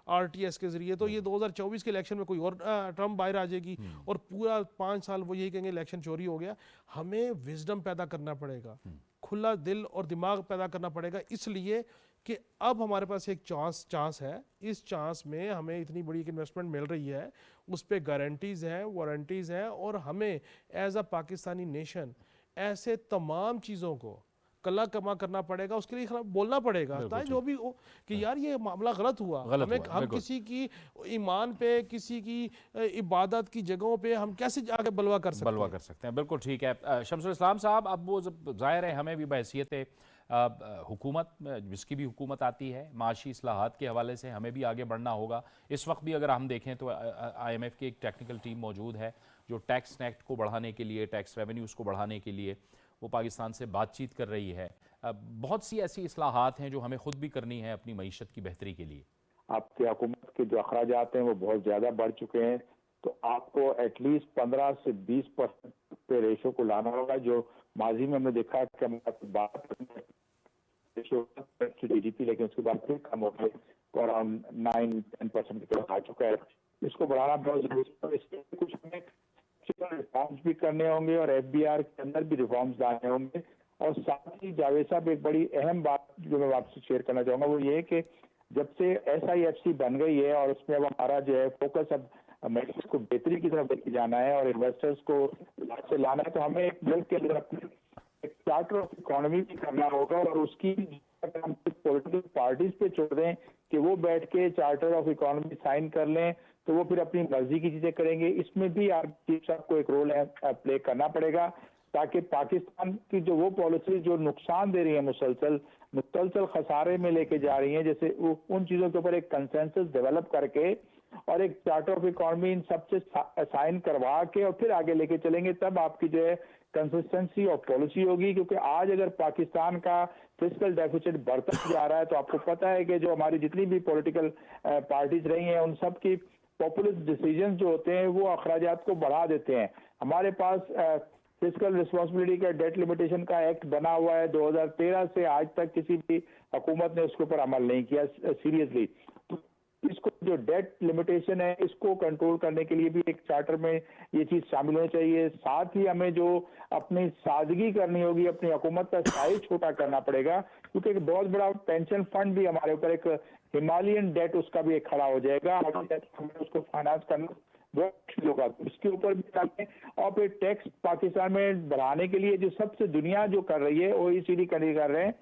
आरटीएस के ज़रिए। तो ये 2024 के इलेक्शन में कोई और टर्म बाहर आ जाएगी और पूरा 5 साल वो यही कहेंगे इलेक्शन चोरी हो गया। हमें विजडम पैदा करना पड़ेगा, खुला दिल और दिमाग पैदा करना पड़ेगा, इसलिए कि अब हमारे पास एक चांस है। इस चांस में हमें इतनी बड़ी एक इन्वेस्टमेंट मिल रही है, उस पर गारंटीज़ हैं, वारंटीज़ हैं, और हमें एज अ पाकिस्तानी नेशन ऐसे तमाम चीज़ों को कला कमा करना पड़ेगा, उसके लिए बोलना पड़ेगा ताकि जो भी हो कि यार ये मामला गलत हुआ, हम किसी की ईमान पे, किसी की इबादत की जगहों पे हम कैसे आगे बलवा कर सकते हैं। बिल्कुल ठीक है शमसुल इस्लाम साहब। अब वो ज़ाहिर है हमें भी बहैसियत हुकूमत, जिसकी भी हुकूमत आती है, माशी इस्लाहात के हवाले से हमें भी आगे बढ़ना होगा। इस वक्त भी अगर हम देखें तो IMF की एक टेक्निकल टीम मौजूद है जो टैक्स नेट को बढ़ाने के लिए, टैक्स रेवेन्यूज़ को बढ़ाने के लिए वो पाकिस्तान से बातचीत कर रही है। बहुत सी ऐसी इस्लाहात हैं जो हमें खुद भी करनी है अपनी मईशत की बेहतरी के लिए। आपकी हुकूमत के जो अखराजात हैं वो बहुत ज़्यादा बढ़ चुके हैं, तो आपको एटलीस्ट 15 से 20% पे रेशो को लाना होगा। जो माजी में हमने देखा कि हमारे 12% रेशो GDP, लेकिन उसके बाद फिर कम होकर अराउंड 9-10% की तरफ आ चुका है। इसको बढ़ाना बहुत जरूरी है। इसके कुछ हमें रिफॉर्म्स भी करने होंगे और FBR के अंदर भी रिफॉर्म्स लाने होंगे। और साथ ही जावेद साहब, एक बड़ी अहम बात जो मैं आपसे शेयर करना चाहूँगा वो ये है कि जब से SIFC बन गई है और उसमें अब हमारा जो है फोकस अब मेडिकल को बेहतरी की तरफ लेके जाना है और इन्वेस्टर्स को से लाना है, तो हमें एक मुल्क के अंदर अपने एक चार्टर ऑफ इकोनॉमी भी करना होगा और उसकी हम पॉलिटिकल पार्टीज पे छोड़ दें कि वो बैठ के चार्टर ऑफ इकोनॉमी साइन कर लें तो वो फिर अपनी मर्जी की चीजें करेंगे। इसमें भी आप चीफ साहब को एक रोल प्ले करना पड़ेगा ताकि पाकिस्तान की जो वो पॉलिसी जो नुकसान दे रही है, मुसलसल खसारे में लेके जा रही है, जैसे उन चीजों के ऊपर एक कंसेंसस डेवलप करके और एक चार्टर ऑफ इकोनॉमी इन सबसे साइन करवा के और फिर आगे लेके चलेंगे, तब आपकी जो है कंसिस्टेंसी ऑफ पॉलिसी होगी। क्योंकि आज अगर पाकिस्तान का फिस्कल डेफिसिट बढ़ता जा रहा है तो आपको पता है कि जो हमारी जितनी भी पॉलिटिकल पार्टीज रही हैं उन सब की पॉपुलिस्ट डिसीजन जो होते हैं वो अखराजात को बढ़ा देते हैं। हमारे पास फिस्कल रिस्पॉन्सिबिलिटी का डेट लिमिटेशन का एक्ट बना हुआ है, 2013 से आज तक किसी भी हुकूमत ने उसके ऊपर अमल नहीं किया सीरियसली। तो इसको जो डेट लिमिटेशन है इसको कंट्रोल करने के लिए भी एक चार्टर में ये चीज शामिल होनी चाहिए। साथ ही हमें जो अपनी सादगी करनी होगी, अपनी हुकूमत का साइज छोटा करना पड़ेगा, क्योंकि एक बहुत बड़ा पेंशन फंड भी हमारे ऊपर एक हिमालयन डेट उसका भी एक खड़ा हो जाएगा, हमें उसको फाइनेंस करना होगा, इसके ऊपर भी करते। और फिर टैक्स पाकिस्तान में बढ़ाने के लिए जो सबसे दुनिया जो कर रही है, OECD कंट्री कर रहे हैं,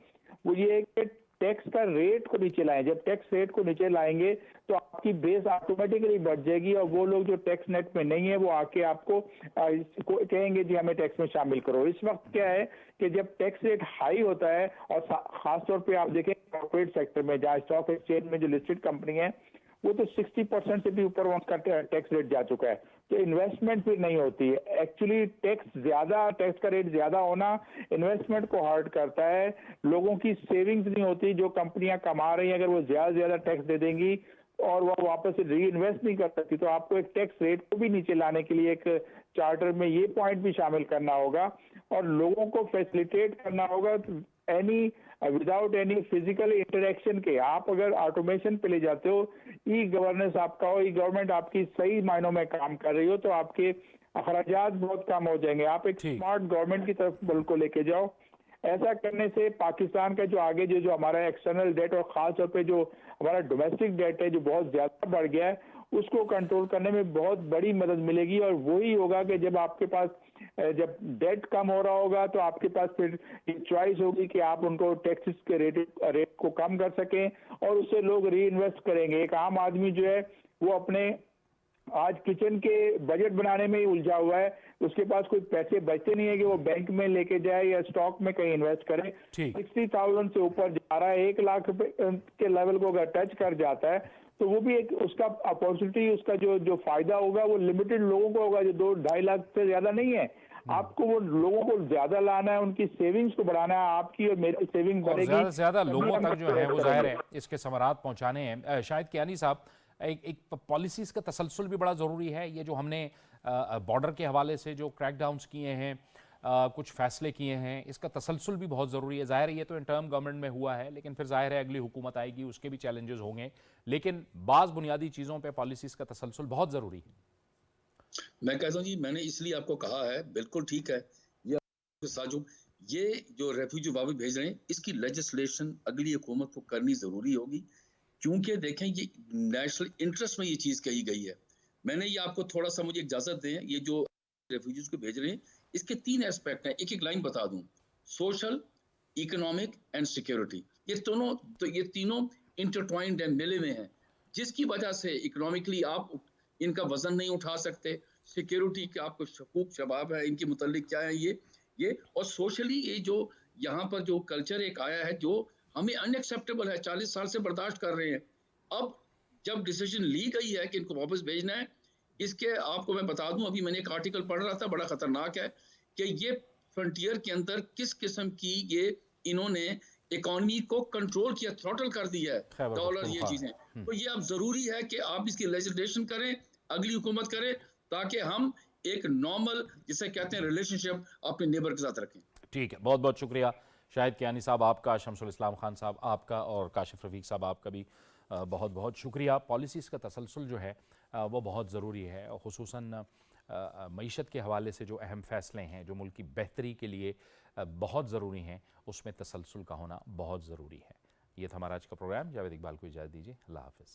वो ये है कि टैक्स का रेट को नीचे लाएं। जब टैक्स रेट को नीचे लाएंगे तो आपकी बेस ऑटोमेटिकली बढ़ जाएगी और वो लोग जो टैक्स नेट में नहीं है वो आके आपको कहेंगे जी हमें टैक्स में शामिल करो। इस वक्त क्या है कि जब टैक्स रेट हाई होता है और खासतौर पे आप देखें कॉर्पोरेट सेक्टर में जहाँ स्टॉक एक्सचेंज में जो लिस्टेड कंपनी है वो तो 60% से भी ऊपर उनका टैक्स रेट जा चुका है, तो इन्वेस्टमेंट फिर नहीं होती है। एक्चुअली टैक्स का रेट ज्यादा होना इन्वेस्टमेंट को हर्ट करता है, लोगों की सेविंग्स नहीं होती। जो कंपनियां कमा रही हैं अगर वो ज्यादा से ज्यादा टैक्स दे देंगी और वो वापस से री इन्वेस्ट नहीं कर सकती, तो आपको एक टैक्स रेट को भी नीचे लाने के लिए एक चार्टर में ये पॉइंट भी शामिल करना होगा और लोगों को फैसिलिटेट करना होगा विदाउट एनी फिजिकल इंटरेक्शन के। आप अगर ऑटोमेशन पे ले जाते हो, ई गवर्नेंस आपका हो, ई गवर्नमेंट आपकी सही मायनों में काम कर रही हो, तो आपके अखराजात बहुत कम हो जाएंगे। आप एक स्मार्ट गवर्नमेंट की तरफ मुल्क को लेके जाओ। ऐसा करने से पाकिस्तान का जो आगे जो हमारा एक्सटर्नल डेट और खास तौर पे जो हमारा डोमेस्टिक डेट है जो बहुत ज्यादा बढ़ गया है, उसको कंट्रोल करने में बहुत बड़ी मदद मिलेगी। और वही होगा कि जब आपके पास जब डेट कम हो रहा होगा तो आपके पास फिर चॉइस होगी कि आप उनको टैक्सेस के रेट को कम कर सकें और उससे लोग री इन्वेस्ट करेंगे। एक आम आदमी जो है वो अपने आज किचन के बजट बनाने में ही उलझा हुआ है, उसके पास कोई पैसे बचते नहीं है कि वो बैंक में लेके जाए या स्टॉक में कहीं इन्वेस्ट करे। 60,000 से ऊपर जा रहा है, 1 लाख रुपए के लेवल को अगर टच कर जाता है तो वो भी एक उसका अपॉर्चुनिटी, उसका जो फायदा होगा वो लिमिटेड लोगों को होगा, जो 2-2.5 लाख से ज्यादा नहीं है। आपको वो लोगों को ज्यादा लाना है, उनकी सेविंग्स को बढ़ाना है, आपकी और मेरी सेविंग बढ़ेगी। ज्यादा लोगों तक जो है वो जाहिर है इसके समरात पहुंचाने हैं। शायद कियानी साहब, एक पॉलिसीज़ का तसलसल भी बड़ा ज़रूरी है। ये जो हमने बॉर्डर के हवाले से जो क्रैकडाउन्स किए हैं, कुछ फ़ैसले किए हैं, इसका तसलसल भी बहुत ज़रूरी है। ज़ाहिर है ये तो इंटर्म गवर्नमेंट में हुआ है, लेकिन फिर ज़ाहिर है अगली हुकूमत आएगी, उसके भी चैलेंजेस होंगे, लेकिन बाज़ बुनियादी चीज़ों पे पॉलिसीज़ का तसलसल बहुत ज़रूरी है। मैं कहता हूँ जी, मैंने इसलिए आपको कहा है, बिल्कुल ठीक है। ये जो रेफ्यूजी वापस भेज रहे हैं, इसकी लेजिस्लेशन अगली हुकूमत को करनी ज़रूरी होगी, क्योंकि देखें ये नेशनल इंटरेस्ट में ये चीज़ कही गई है। मैंने ये आपको थोड़ा सा, मुझे इजाज़त दें, ये जो रेफ्यूजीज को भेज रहे हैं इसके 3 एस्पेक्ट हैं, एक लाइन बता दूं। सोशल, इकोनॉमिक एंड सिक्योरिटी, ये तीनों इंटरट्वाइंड एंड मिले हुए हैं, जिसकी वजह से इकोनॉमिकली आप इनका वजन नहीं उठा सकते, सिक्योरिटी के आपको शकूक शबाब है इनके मुतालिक क्या है ये और सोशली ये जो यहाँ पर जो कल्चर एक आया है जो हमें अनएक्सेप्टेबल है, 40 साल से बर्दाश्त कर रहे हैं। अब जब डिसीजन ली गई है कि इनको वापस भेजना है, इसके आपको मैं बता दूं, अभी मैंने एक आर्टिकल पढ़ रहा था, बड़ा खतरनाक है कि ये फ्रंटियर के अंदर किस किस्म की ये इन्होंने इकोनॉमी को कंट्रोल किया, थ्रॉटल कर दिया है, डॉलर ये चीजें। तो ये अब जरूरी है कि आप इसकी लेजिस्लेशन करें, अगली हुकूमत करे, ताकि हम एक नॉर्मल जिसे कहते हैं रिलेशनशिप अपने नेबर के साथ रखें। ठीक है, बहुत बहुत शुक्रिया शाहिद कियानी साहब आपका, शमसुल इस्लाम खान साहब आपका और काशिफ रफीक साहब आपका भी बहुत बहुत शुक्रिया। पॉलिसीज़ का तसलसल जो है वो बहुत ज़रूरी है, और ख़ुसूसन मईशत के हवाले से जो अहम फ़ैसले हैं जो मुल्क की बेहतरी के लिए बहुत ज़रूरी हैं, उसमें तसलसल का होना बहुत ज़रूरी है। ये था हमारा आज का प्रोग्राम। जावेद इकबाल को इजाज़त दीजिए। अल्लाह हाफ़िज़।